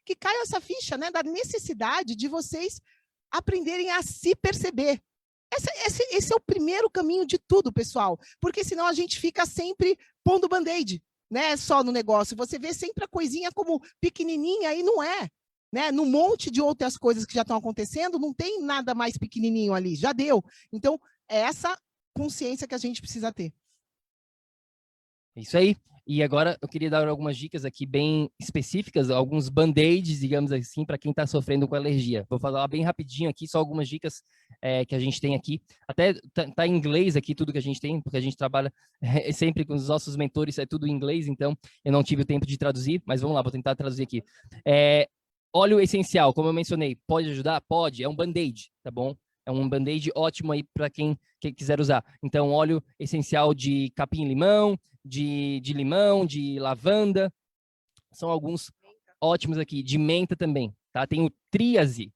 que caia essa ficha, né, da necessidade de vocês aprenderem a se perceber. Esse é o primeiro caminho de tudo, pessoal, porque senão a gente fica sempre pondo band-aid, né, só no negócio. Você vê sempre a coisinha como pequenininha e não é. Né? No monte de outras coisas que já estão acontecendo, não tem nada mais pequenininho ali, já deu. Então, é essa consciência que a gente precisa ter. Isso aí. E agora eu queria dar algumas dicas aqui bem específicas, alguns band-aids, digamos assim, para quem está sofrendo com alergia. Vou falar bem rapidinho aqui, só algumas dicas que a gente tem aqui. Até tá em inglês aqui tudo que a gente tem, porque a gente trabalha sempre com os nossos mentores, é tudo em inglês, então eu não tive o tempo de traduzir, mas vamos lá, vou tentar traduzir aqui. Óleo essencial, como eu mencionei, pode ajudar? Pode, é um band-aid, tá bom? É um band-aid ótimo aí para quem quiser usar. Então, óleo essencial de capim-limão, de limão, de lavanda, são alguns ótimos aqui. De menta também, tá? Tem o Triase,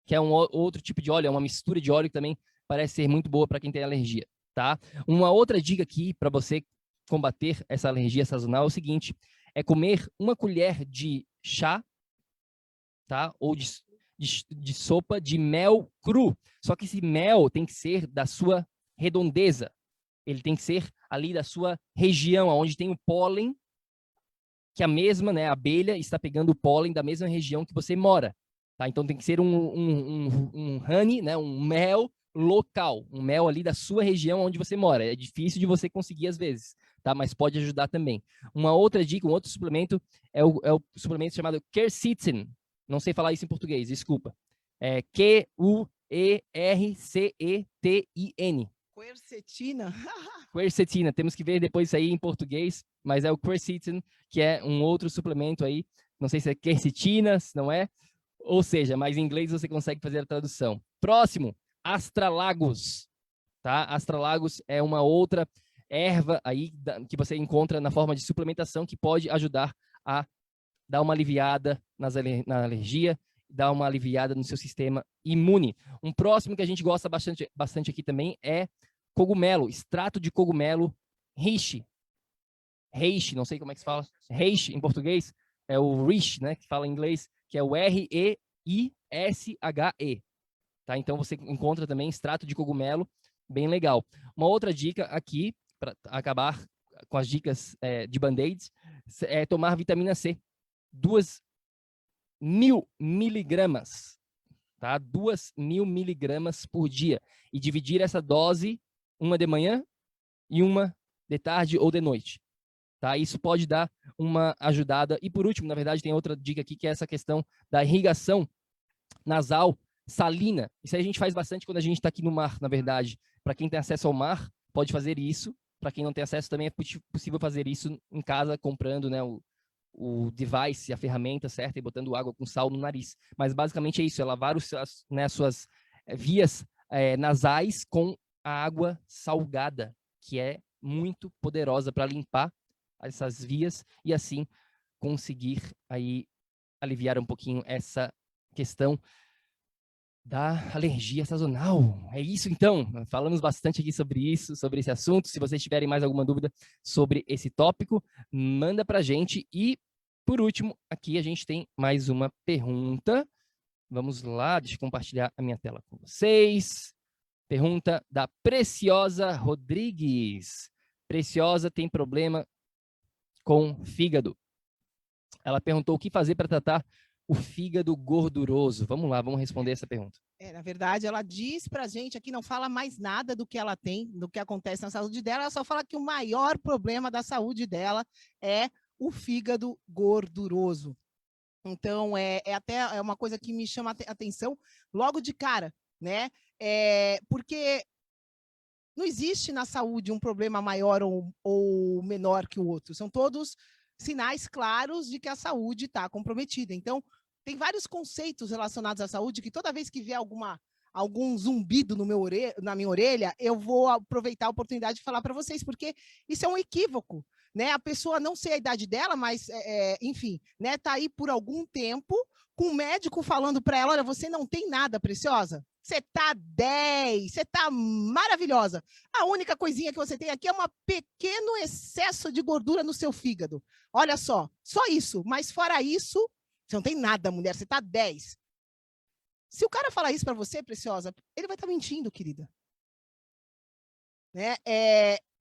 que é um outro tipo de óleo, é uma mistura de óleo que também parece ser muito boa para quem tem alergia, tá? Uma outra dica aqui para você combater essa alergia sazonal é o seguinte, é comer uma colher de chá, tá? Ou de sopa de mel cru. Só que esse mel tem que ser da sua redondeza. Ele tem que ser ali da sua região, onde tem o pólen, que a mesma, né, a abelha está pegando o pólen da mesma região que você mora. Tá? Então tem que ser um honey, né, um mel local, um mel ali da sua região onde você mora. É difícil de você conseguir às vezes, tá? Mas pode ajudar também. Uma outra dica, um outro suplemento é o suplemento chamado Quercetin. Não sei falar isso em português, desculpa. É Quercetin. Quercetina? Quercetina, temos que ver depois isso aí em português, mas é o Quercetin, que é um outro suplemento aí. Não sei se é quercetina, se não é. Ou seja, mas em inglês você consegue fazer a tradução. Próximo, astralagos. Tá? Astralagos é uma outra erva aí que você encontra na forma de suplementação que pode ajudar a dar uma aliviada na alergia, dar uma aliviada no seu sistema imune. Um próximo que a gente gosta bastante aqui também é cogumelo, extrato de cogumelo reishi. Reishi, não sei como é que se fala. Reishi em português é o reishi, né, que fala em inglês, que é o Reishe. Tá? Então você encontra também extrato de cogumelo, bem legal. Uma outra dica aqui, para acabar com as dicas de band-aids, é tomar vitamina C. 2.000 miligramas, tá? 2.000 miligramas por dia. E dividir essa dose, uma de manhã e uma de tarde ou de noite. Tá? Isso pode dar uma ajudada. E por último, na verdade, tem outra dica aqui, que é essa questão da irrigação nasal salina. Isso aí a gente faz bastante quando a gente está aqui no mar, na verdade. Para quem tem acesso ao mar, pode fazer isso. Para quem não tem acesso, também é possível fazer isso em casa, comprando, né, o device, a ferramenta certa, e botando água com sal no nariz. Mas basicamente é isso, é lavar as suas vias nasais com a água salgada, que é muito poderosa para limpar essas vias e assim conseguir aí aliviar um pouquinho essa questão da alergia sazonal. É isso então, falamos bastante aqui sobre isso, sobre esse assunto. Se vocês tiverem mais alguma dúvida sobre esse tópico, manda pra gente. E por último, aqui a gente tem mais uma pergunta. Vamos lá, deixa eu compartilhar a minha tela com vocês. Pergunta da Preciosa Rodrigues. Preciosa tem problema com fígado. Ela perguntou o que fazer para tratar o fígado gorduroso. Vamos lá, vamos responder essa pergunta. Na verdade, ela diz para a gente aqui, não fala mais nada do que ela tem, do que acontece na saúde dela, ela só fala que o maior problema da saúde dela é o fígado gorduroso. Então, até uma coisa que me chama a atenção logo de cara, né? Porque não existe na saúde um problema maior ou menor que o outro. São todos sinais claros de que a saúde está comprometida. Então, tem vários conceitos relacionados à saúde que toda vez que vier algum zumbido na minha orelha, eu vou aproveitar a oportunidade de falar para vocês, porque isso é um equívoco, né? A pessoa, não sei a idade dela, mas, enfim, né, tá aí por algum tempo com o médico falando para ela, olha, você não tem nada, Preciosa. Você tá 10, você tá maravilhosa. A única coisinha que você tem aqui é um pequeno excesso de gordura no seu fígado. Olha só isso. Mas fora isso, você não tem nada, mulher, você tá 10. Se o cara falar isso para você, Preciosa, ele vai estar mentindo, querida. Né?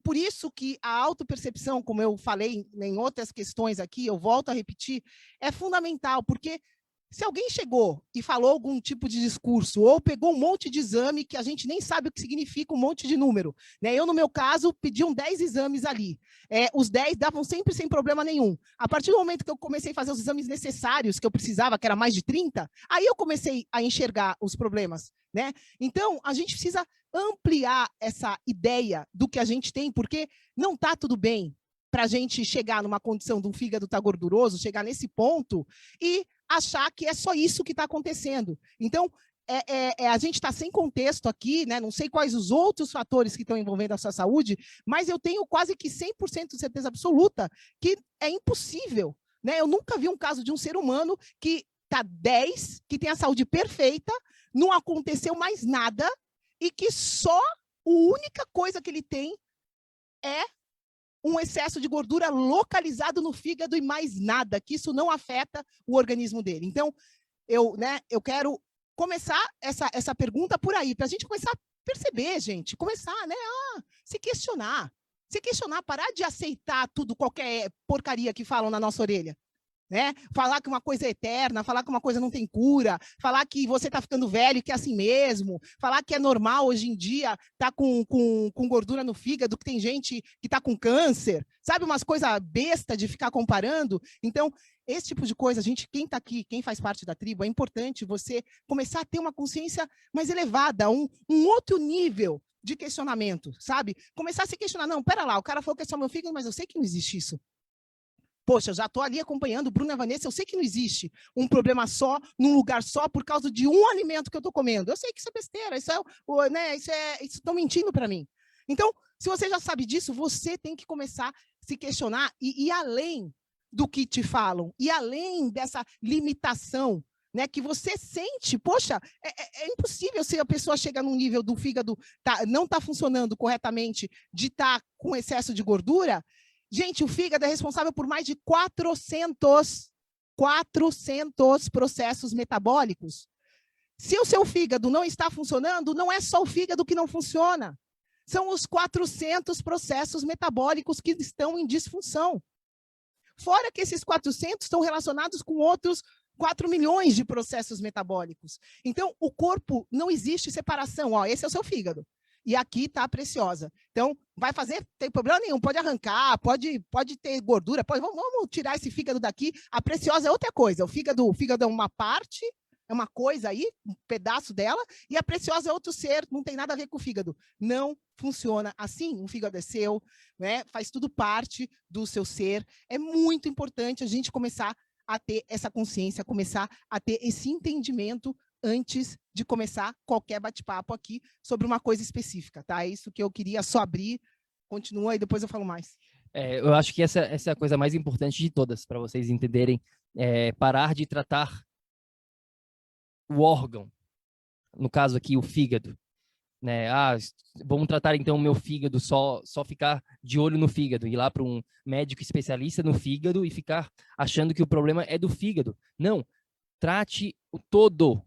Por isso que a autopercepção, como eu falei em outras questões aqui, eu volto a repetir, é fundamental, porque se alguém chegou e falou algum tipo de discurso ou pegou um monte de exame que a gente nem sabe o que significa um monte de número, né? Eu, no meu caso, pediam 10 exames ali. Os 10 davam sempre sem problema nenhum. A partir do momento que eu comecei a fazer os exames necessários que eu precisava, que era mais de 30, aí eu comecei a enxergar os problemas, né? Então, a gente precisa ampliar essa ideia do que a gente tem, porque não está tudo bem para a gente chegar numa condição de um fígado estar gorduroso, chegar nesse ponto e achar que é só isso que está acontecendo. Então, a gente está sem contexto aqui, né? Não sei quais os outros fatores que estão envolvendo a sua saúde, mas eu tenho quase que 100% de certeza absoluta que é impossível, né? Eu nunca vi um caso de um ser humano que está 10, que tem a saúde perfeita, não aconteceu mais nada e que só a única coisa que ele tem é um excesso de gordura localizado no fígado e mais nada, que isso não afeta o organismo dele. Então, eu quero começar essa pergunta por aí, para a gente começar a perceber, gente, começar, né, a se questionar, parar de aceitar tudo, qualquer porcaria que falam na nossa orelha. Né? Falar que uma coisa é eterna, falar que uma coisa não tem cura, falar que você está ficando velho, que é assim mesmo, falar que é normal hoje em dia estar com gordura no fígado, que tem gente que está com câncer, sabe, umas coisas bestas de ficar comparando. Então, esse tipo de coisa, quem está aqui, quem faz parte da tribo, é importante você começar a ter uma consciência mais elevada, um outro nível de questionamento, sabe? Começar a se questionar, não, pera lá, o cara falou que é só meu fígado, mas eu sei que não existe isso. Poxa, eu já estou ali acompanhando o Bruno e a Vanessa, eu sei que não existe um problema só, num lugar só, por causa de um alimento que eu estou comendo. Eu sei que isso é besteira, isso estão mentindo para mim. Então, se você já sabe disso, você tem que começar a se questionar e ir além do que te falam, e além dessa limitação, né, que você sente. Poxa, é impossível se a pessoa chega num nível do fígado não está funcionando corretamente, de estar com excesso de gordura. Gente, o fígado é responsável por mais de 400 processos metabólicos. Se o seu fígado não está funcionando, não é só o fígado que não funciona. São os 400 processos metabólicos que estão em disfunção. Fora que esses 400 estão relacionados com outros 4 milhões de processos metabólicos. Então, o corpo, não existe separação. Ó, esse é o seu fígado. E aqui está a preciosa. Então, vai fazer, não tem problema nenhum, pode arrancar, pode ter gordura, vamos tirar esse fígado daqui. A preciosa é outra coisa. O fígado é uma parte, é uma coisa aí, um pedaço dela, e a preciosa é outro ser, não tem nada a ver com o fígado. Não funciona assim, o fígado é seu, né? Faz tudo parte do seu ser. É muito importante a gente começar a ter essa consciência, começar a ter esse entendimento antes de começar qualquer bate-papo aqui sobre uma coisa específica, tá? É isso que eu queria só abrir. Continua e depois eu falo mais. Eu acho que essa é a coisa mais importante de todas, para vocês entenderem. Parar de tratar o órgão, no caso aqui o fígado, né? Vamos tratar então o meu fígado, só ficar de olho no fígado, ir lá para um médico especialista no fígado e ficar achando que o problema é do fígado. Não, trate o todo.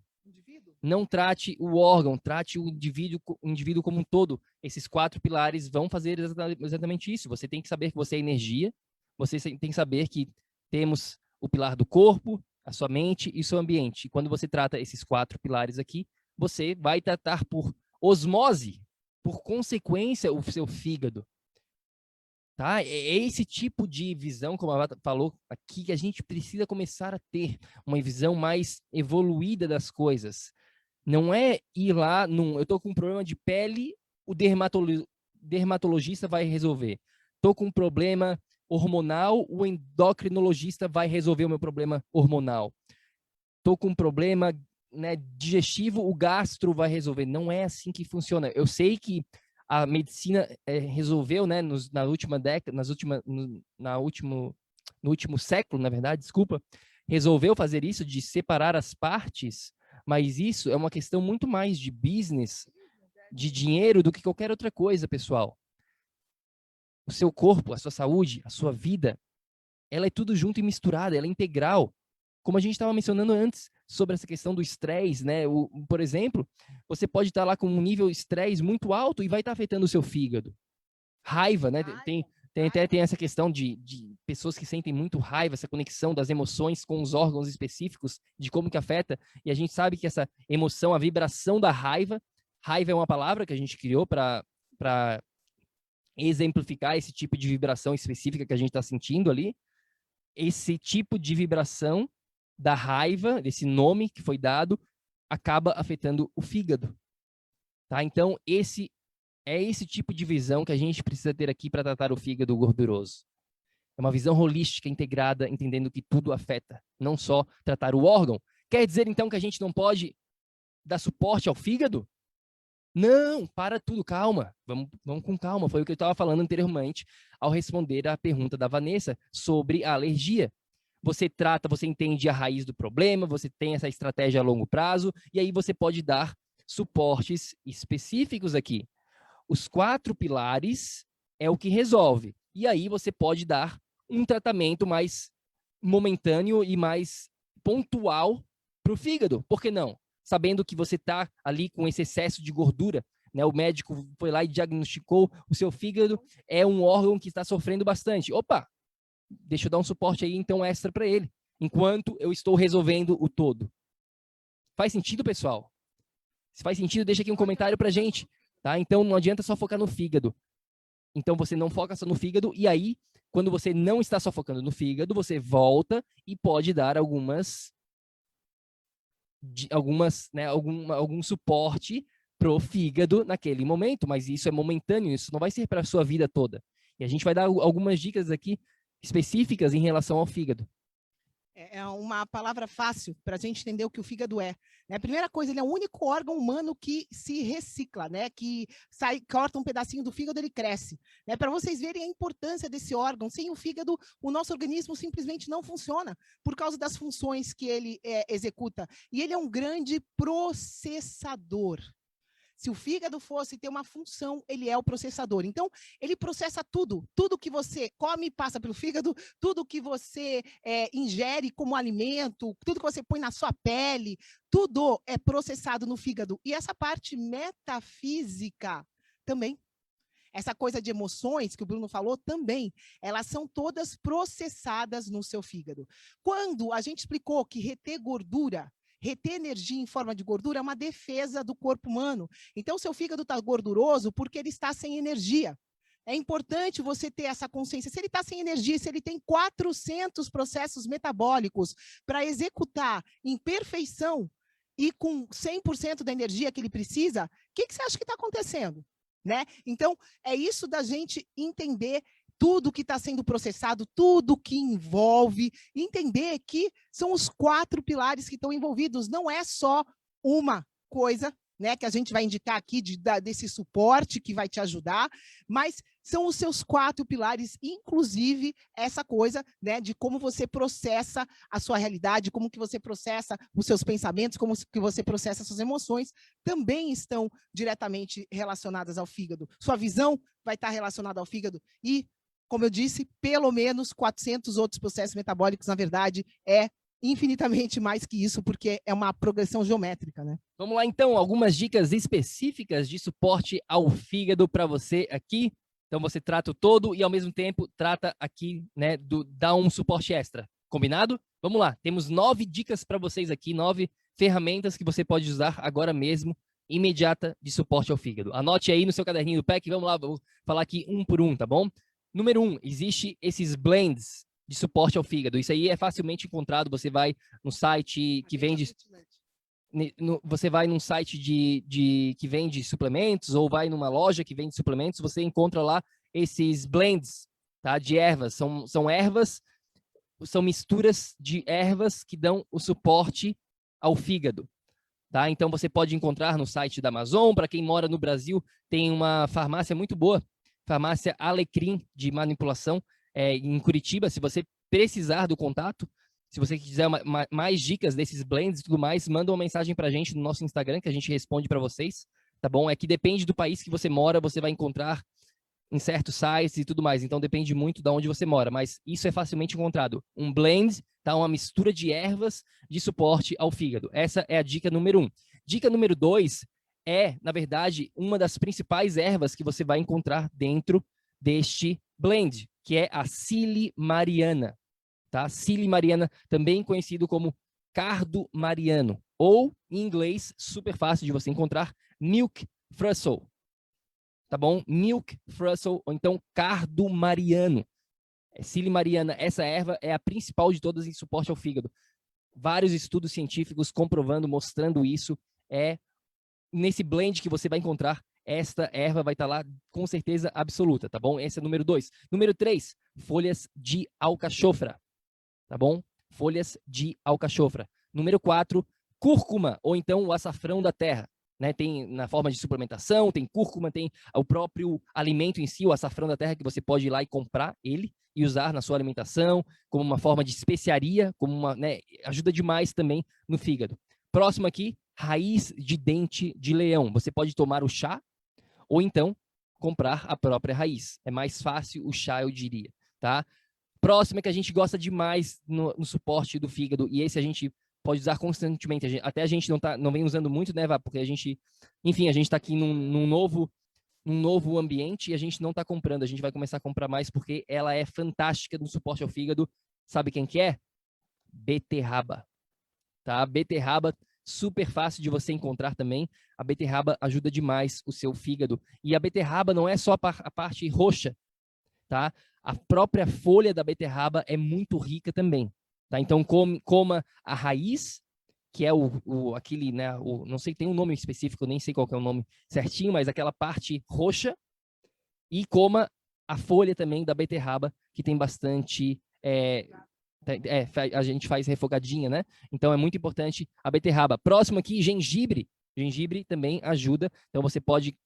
Não trate o órgão, trate o indivíduo como um todo. Esses 4 pilares vão fazer exatamente isso. Você tem que saber que você é energia, você tem que saber que temos o pilar do corpo, a sua mente e o seu ambiente. E quando você trata esses 4 pilares aqui, você vai tratar por osmose, por consequência, o seu fígado. Tá? É esse tipo de visão, como a Vata falou aqui, que a gente precisa começar a ter uma visão mais evoluída das coisas. Não é ir lá, eu estou com um problema de pele, o dermatologista vai resolver. Estou com um problema hormonal, o endocrinologista vai resolver o meu problema hormonal. Estou com um problema, né, digestivo, o gastro vai resolver. Não é assim que funciona. Eu sei que a medicina resolveu, né, na última década, no último século, na verdade, desculpa, resolveu fazer isso de separar as partes, mas isso é uma questão muito mais de business, de dinheiro, do que qualquer outra coisa, pessoal. O seu corpo, a sua saúde, a sua vida, ela é tudo junto e misturada, ela é integral. Como a gente estava mencionando antes, sobre essa questão do estresse, né? Por exemplo, você pode estar lá com um nível de estresse muito alto e vai estar afetando o seu fígado. Raiva, né? Tem essa questão de pessoas que sentem muito raiva, essa conexão das emoções com os órgãos específicos, de como que afeta. E a gente sabe que essa emoção, a vibração da raiva é uma palavra que a gente criou para exemplificar esse tipo de vibração específica que a gente está sentindo ali. Esse tipo de vibração da raiva, desse nome que foi dado, acaba afetando o fígado. Tá? Então, esse tipo de visão que a gente precisa ter aqui para tratar o fígado gorduroso. É uma visão holística, integrada, entendendo que tudo afeta, não só tratar o órgão. Quer dizer, então, que a gente não pode dar suporte ao fígado? Não, para tudo, calma. Vamos com calma. Foi o que eu estava falando anteriormente ao responder à pergunta da Vanessa sobre a alergia. Você entende a raiz do problema, você tem essa estratégia a longo prazo, e aí você pode dar suportes específicos aqui. Os 4 pilares é o que resolve. E aí você pode dar um tratamento mais momentâneo e mais pontual para o fígado. Por que não? Sabendo que você está ali com esse excesso de gordura, né? O médico foi lá e diagnosticou o seu fígado, é um órgão que está sofrendo bastante. Opa, deixa eu dar um suporte aí, então, extra para ele, enquanto eu estou resolvendo o todo. Faz sentido, pessoal? Se faz sentido, deixa aqui um comentário para a gente. Tá? Então, não adianta só focar no fígado. Então, você não foca só no fígado, e aí, quando você não está só focando no fígado, você volta e pode dar algum suporte pro fígado naquele momento, mas isso é momentâneo, isso não vai ser para a sua vida toda. E a gente vai dar algumas dicas aqui específicas em relação ao fígado. É uma palavra fácil para a gente entender o que o fígado é. Né? A primeira coisa, ele é o único órgão humano que se recicla, né? Que corta um pedacinho do fígado, ele cresce. Né? Para vocês verem a importância desse órgão, sem o fígado, o nosso organismo simplesmente não funciona, por causa das funções que ele executa. E ele é um grande processador. Se o fígado fosse ter uma função, ele é o processador. Então, ele processa tudo. Tudo que você come passa pelo fígado, tudo que você ingere como alimento, tudo que você põe na sua pele, tudo é processado no fígado. E essa parte metafísica também. Essa coisa de emoções que o Bruno falou também, elas são todas processadas no seu fígado. Quando a gente explicou que reter gordura, reter energia em forma de gordura é uma defesa do corpo humano. Então, seu fígado está gorduroso porque ele está sem energia. É importante você ter essa consciência. Se ele está sem energia, se ele tem 400 processos metabólicos para executar em perfeição e com 100% da energia que ele precisa, o que você acha que está acontecendo? Né? Então, é isso da gente entender tudo que está sendo processado, tudo que envolve, entender que são os 4 pilares que estão envolvidos, não é só uma coisa, né, que a gente vai indicar aqui desse suporte que vai te ajudar, mas são os seus 4 pilares, inclusive essa coisa, né, de como você processa a sua realidade, como que você processa os seus pensamentos, como que você processa as suas emoções, também estão diretamente relacionadas ao fígado. Sua visão vai estar relacionada ao fígado e, como eu disse, pelo menos 400 outros processos metabólicos, na verdade, é infinitamente mais que isso, porque é uma progressão geométrica, né? Vamos lá, então, algumas dicas específicas de suporte ao fígado para você aqui. Então, você trata o todo e, ao mesmo tempo, trata aqui, né, dá um suporte extra. Combinado? Vamos lá, temos 9 dicas para vocês aqui, 9 ferramentas que você pode usar agora mesmo, imediata, de suporte ao fígado. Anote aí no seu caderninho do PEC, vamos lá, vou falar aqui um por um, tá bom? Número 1, existe esses blends de suporte ao fígado. Isso aí é facilmente encontrado, você vai no site que vende... Você vai num site que vende suplementos ou vai numa loja que vende suplementos, você encontra lá esses blends, tá, de ervas. São ervas, são misturas de ervas que dão o suporte ao fígado. Tá? Então você pode encontrar no site da Amazon. Para quem mora no Brasil, tem uma farmácia muito boa, farmácia Alecrim de manipulação, em Curitiba. Se você precisar do contato, se você quiser mais dicas desses blends e tudo mais, manda uma mensagem para a gente no nosso Instagram, que a gente responde para vocês, tá bom? É que depende do país que você mora, você vai encontrar em certos sites e tudo mais, então depende muito de onde você mora, mas isso é facilmente encontrado. Um blend, tá? Uma mistura de ervas de suporte ao fígado. Essa é a dica número 1. Dica número 2 é, na verdade, uma das principais ervas que você vai encontrar dentro deste blend, que é a silimariana. Tá? Silimariana, também conhecido como cardo mariano, ou, em inglês, super fácil de você encontrar, milk thistle. Tá bom? Milk thistle, ou então cardo mariano. Silimariana, essa erva é a principal de todas em suporte ao fígado. Vários estudos científicos comprovando, mostrando isso. Nesse blend que você vai encontrar, esta erva vai estar lá com certeza absoluta, tá bom? Esse é o número 2. Número 3, folhas de alcachofra. Tá bom? Folhas de alcachofra. Número 4, cúrcuma, ou então o açafrão da terra. Né? Tem na forma de suplementação, tem cúrcuma, tem o próprio alimento em si, o açafrão da terra, que você pode ir lá e comprar ele e usar na sua alimentação, como uma forma de especiaria, como uma, né, ajuda demais também no fígado. Próximo aqui, raiz de dente de leão. Você pode tomar o chá, ou então comprar a própria raiz. É mais fácil o chá, eu diria. Tá? Próximo é que a gente gosta demais no suporte do fígado, e esse a gente pode usar constantemente. Até a gente não vem usando muito, né, Vá? Porque a gente, enfim, a gente está aqui num novo ambiente e a gente não está comprando. A gente vai começar a comprar mais porque ela é fantástica no suporte ao fígado. Sabe quem que é? Beterraba. Tá? Beterraba, super fácil de você encontrar também. A beterraba ajuda demais o seu fígado. E a beterraba não é só a parte roxa, tá? A própria folha da beterraba é muito rica também, tá? Então coma a raiz, que é aquele, né, não sei, tem um nome específico, nem sei qual que é o nome certinho, mas aquela parte roxa, e coma a folha também da beterraba, que tem bastante, a gente faz refogadinha, né? Então é muito importante a beterraba. Próximo aqui, gengibre. Gengibre também ajuda, então você pode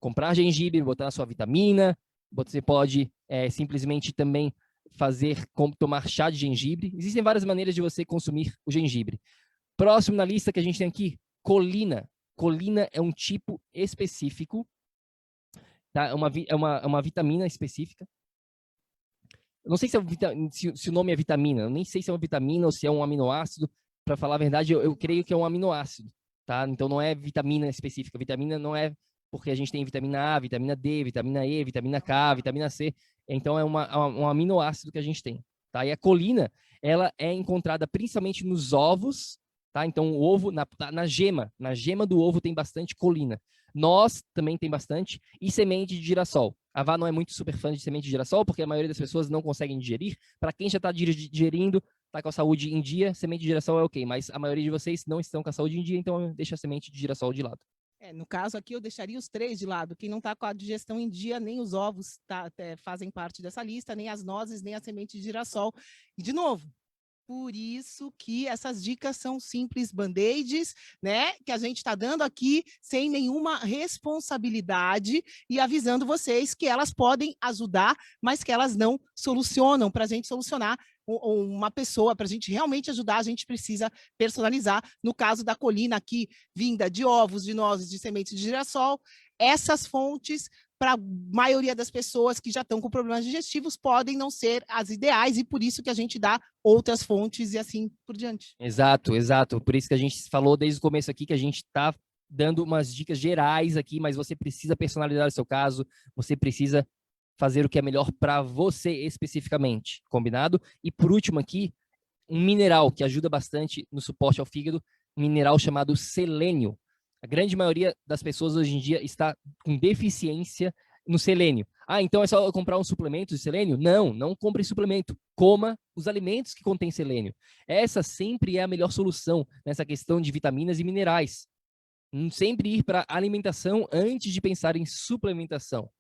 comprar gengibre, botar na sua vitamina. Você pode simplesmente também tomar chá de gengibre. Existem várias maneiras de você consumir o gengibre. Próximo na lista que a gente tem aqui, colina. Colina é um tipo específico, tá? É uma vitamina específica. Eu não sei se o nome é vitamina, eu nem sei se é uma vitamina ou se é um aminoácido. Para falar a verdade, eu creio que é um aminoácido, tá? Então não é vitamina específica. Vitamina não é porque a gente tem vitamina A, vitamina D, vitamina E, vitamina K, vitamina C. Então, é um aminoácido que a gente tem. Tá? E a colina, ela é encontrada principalmente nos ovos, tá? Então, o ovo, na gema do ovo tem bastante colina. Nós também tem bastante, e semente de girassol. A Vá não é muito super fã de semente de girassol, porque a maioria das pessoas não conseguem digerir. Para quem já está digerindo, está com a saúde em dia, semente de girassol é ok, mas a maioria de vocês não estão com a saúde em dia, então deixa a semente de girassol de lado. No caso aqui, eu deixaria os 3 de lado. Quem não está com a digestão em dia, nem os ovos fazem parte dessa lista, nem as nozes, nem a semente de girassol. E, de novo, por isso que essas dicas são simples band-aids, né? Que a gente está dando aqui sem nenhuma responsabilidade e avisando vocês que elas podem ajudar, mas que elas não solucionam. Para a gente solucionar uma pessoa, para a gente realmente ajudar, a gente precisa personalizar. No caso da colina aqui, vinda de ovos, de nozes, de sementes de girassol, essas fontes, para a maioria das pessoas que já estão com problemas digestivos, podem não ser as ideais, e por isso que a gente dá outras fontes e assim por diante. Exato, exato. Por isso que a gente falou desde o começo aqui que a gente está dando umas dicas gerais aqui, mas você precisa personalizar o seu caso, você precisa fazer o que é melhor para você especificamente, combinado? E por último aqui, um mineral que ajuda bastante no suporte ao fígado, um mineral chamado selênio. A grande maioria das pessoas hoje em dia está com deficiência no selênio. Ah, então é só comprar um suplemento de selênio? Não, não compre suplemento. Coma os alimentos que contêm selênio. Essa sempre é a melhor solução nessa questão de vitaminas e minerais. Sempre ir para alimentação antes de pensar em suplementação.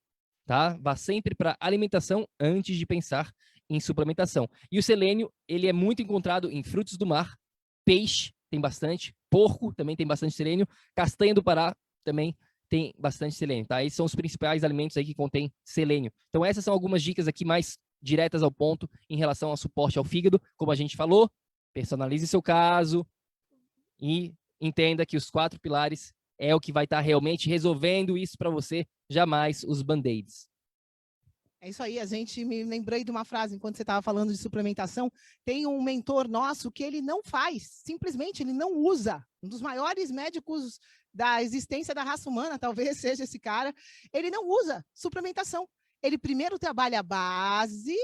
Tá? Vá sempre para alimentação antes de pensar em suplementação. E o selênio, ele é muito encontrado em frutos do mar, peixe tem bastante, porco também tem bastante selênio, castanha do Pará também tem bastante selênio, tá? Esses são os principais alimentos aí que contêm selênio. Então essas são algumas dicas aqui mais diretas ao ponto em relação ao suporte ao fígado, como a gente falou, personalize seu caso e entenda que os 4 pilares é o que vai estar realmente resolvendo isso para você, jamais os band-aids. É isso aí, a gente me lembrei de uma frase, enquanto você estava falando de suplementação, tem um mentor nosso que ele não faz, simplesmente ele não usa. Um dos maiores médicos da existência da raça humana, talvez seja esse cara, ele não usa suplementação. Ele primeiro trabalha a base,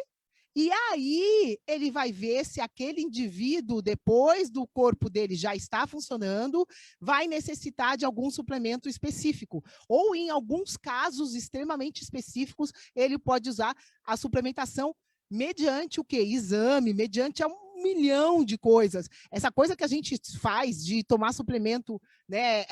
e aí ele vai ver se aquele indivíduo, depois do corpo dele já está funcionando, vai necessitar de algum suplemento específico. Ou, em alguns casos extremamente específicos, ele pode usar a suplementação mediante o quê? Exame, mediante um milhão de coisas. Essa coisa que a gente faz de tomar suplemento, né,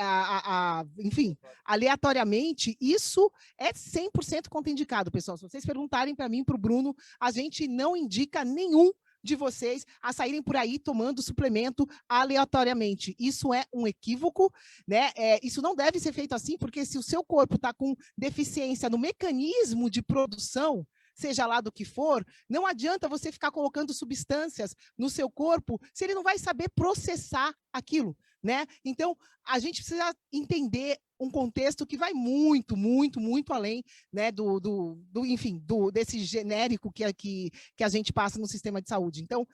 enfim, aleatoriamente, isso é 100% contraindicado, pessoal. Se vocês perguntarem para mim, para o Bruno, a gente não indica nenhum de vocês a saírem por aí tomando suplemento aleatoriamente. Isso é um equívoco, né? Isso não deve ser feito assim, porque se o seu corpo está com deficiência no mecanismo de produção, seja lá do que for, não adianta você ficar colocando substâncias no seu corpo se ele não vai saber processar aquilo, né? Então, a gente precisa entender um contexto que vai muito, muito, muito além, né, desse genérico que a gente passa no sistema de saúde. Então,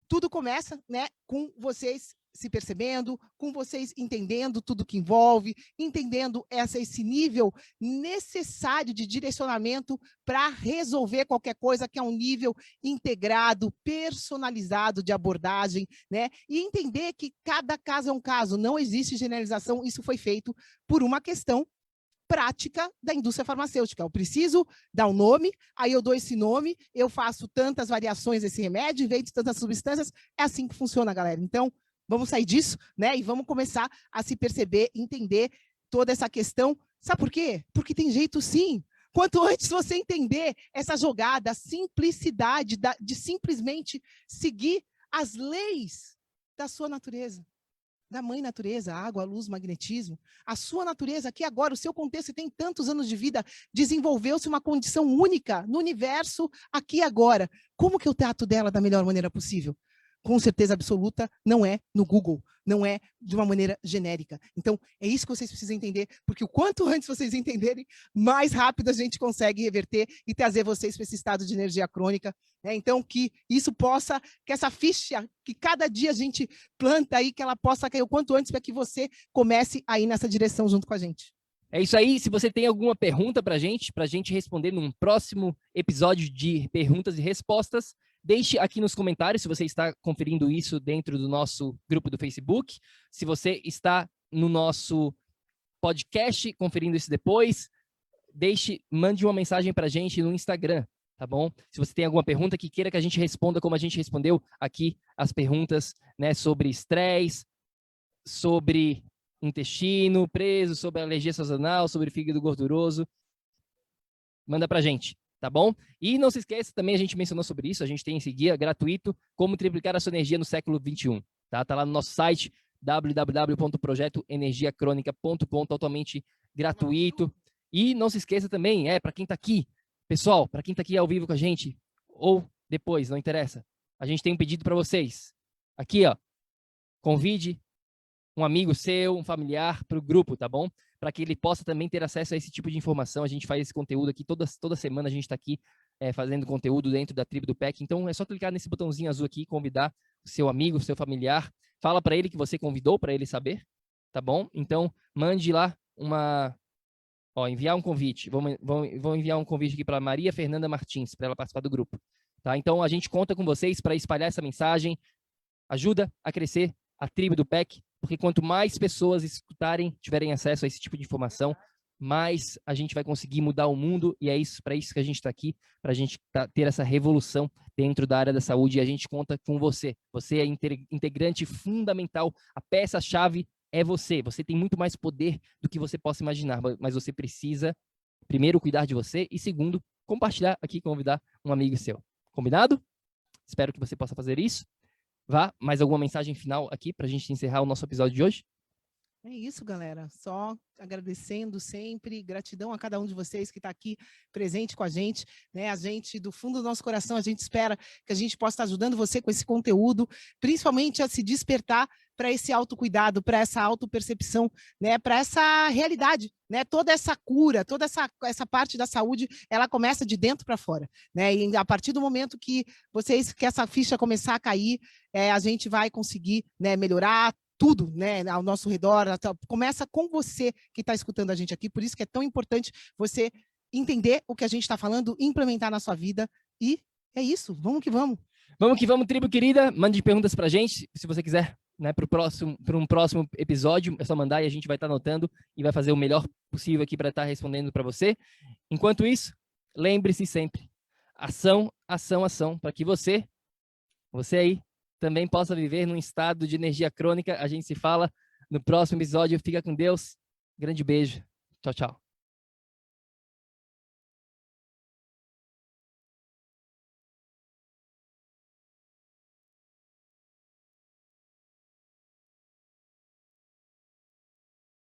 tudo começa, né, com vocês se percebendo, com vocês entendendo tudo que envolve, entendendo esse nível necessário de direcionamento para resolver qualquer coisa, que é um nível integrado, personalizado de abordagem, né? E entender que cada caso é um caso, não existe generalização, isso foi feito por uma questão prática da indústria farmacêutica. Eu preciso dar um nome, aí eu dou esse nome, eu faço tantas variações desse remédio, invento tantas substâncias, é assim que funciona, galera. Então, vamos sair disso, né? E vamos começar a se perceber, entender toda essa questão. Sabe por quê? Porque tem jeito sim. Quanto antes você entender essa jogada, a simplicidade de simplesmente seguir as leis da sua natureza, da mãe natureza, água, luz, magnetismo, a sua natureza aqui agora, o seu contexto tem tantos anos de vida, desenvolveu-se uma condição única no universo aqui agora. Como que eu trato dela da melhor maneira possível? Com certeza absoluta, não é no Google, não é de uma maneira genérica. Então, é isso que vocês precisam entender, porque o quanto antes vocês entenderem, mais rápido a gente consegue reverter e trazer vocês para esse estado de energia crônica, né? Então, que isso possa, que essa ficha, que cada dia a gente planta aí, que ela possa cair o quanto antes para que você comece a ir nessa direção junto com a gente. É isso aí. Se você tem alguma pergunta para a gente responder num próximo episódio de perguntas e respostas, deixe aqui nos comentários se você está conferindo isso dentro do nosso grupo do Facebook. Se você está no nosso podcast conferindo isso depois, mande uma mensagem para a gente no Instagram, tá bom? Se você tem alguma pergunta que queira que a gente responda, como a gente respondeu aqui as perguntas, né, sobre estresse, sobre intestino preso, sobre alergia sazonal, sobre fígado gorduroso, manda pra gente, tá bom? E não se esqueça, também a gente mencionou sobre isso, a gente tem esse guia gratuito, Como Triplicar a Sua Energia no Século XXI, tá? Tá lá no nosso site, www.projetoenergiacronica.com, totalmente gratuito. E não se esqueça também, para quem tá aqui, pessoal, para quem tá aqui ao vivo com a gente, ou depois, não interessa, a gente tem um pedido para vocês. Aqui, ó, convide um amigo seu, um familiar para o grupo, tá bom? Para que ele possa também ter acesso a esse tipo de informação. A gente faz esse conteúdo aqui, toda semana a gente está aqui fazendo conteúdo dentro da tribo do PEC. Então é só clicar nesse botãozinho azul aqui e convidar o seu amigo, o seu familiar. Fala para ele que você convidou, para ele saber, tá bom? Então mande lá enviar um convite. Vou enviar um convite aqui para Maria Fernanda Martins, para ela participar do grupo. Tá? Então a gente conta com vocês para espalhar essa mensagem. Ajuda a crescer a tribo do PEC, porque quanto mais pessoas escutarem, tiverem acesso a esse tipo de informação, mais a gente vai conseguir mudar o mundo, e é isso, para isso que a gente está aqui, para a gente ter essa revolução dentro da área da saúde, e a gente conta com você. Você é integrante fundamental, a peça-chave é você. Você tem muito mais poder do que você possa imaginar, mas você precisa, primeiro, cuidar de você, e segundo, compartilhar aqui, convidar um amigo seu. Combinado? Espero que você possa fazer isso. Vá, mais alguma mensagem final aqui para a gente encerrar o nosso episódio de hoje? É isso, galera. Só agradecendo sempre, gratidão a cada um de vocês que está aqui presente com a gente, né? A gente, do fundo do nosso coração, a gente espera que a gente possa estar ajudando você com esse conteúdo, principalmente a se despertar para esse autocuidado, para essa autopercepção, né? Para essa realidade, né? Toda essa cura, toda essa parte da saúde, ela começa de dentro para fora, né? E a partir do momento que essa ficha começar a cair, a gente vai conseguir, né, melhorar tudo, né, ao nosso redor. Começa com você que está escutando a gente aqui, por isso que é tão importante você entender o que a gente está falando, implementar na sua vida, e é isso, vamos que vamos. Vamos que vamos, tribo querida, mande perguntas pra gente, se você quiser, né, para um próximo episódio, é só mandar e a gente vai estar anotando e vai fazer o melhor possível aqui para estar respondendo para você. Enquanto isso, lembre-se sempre, ação, ação, ação, para que você aí, também possa viver num estado de energia crônica. A gente se fala no próximo episódio. Fica com Deus. Grande beijo. Tchau, tchau.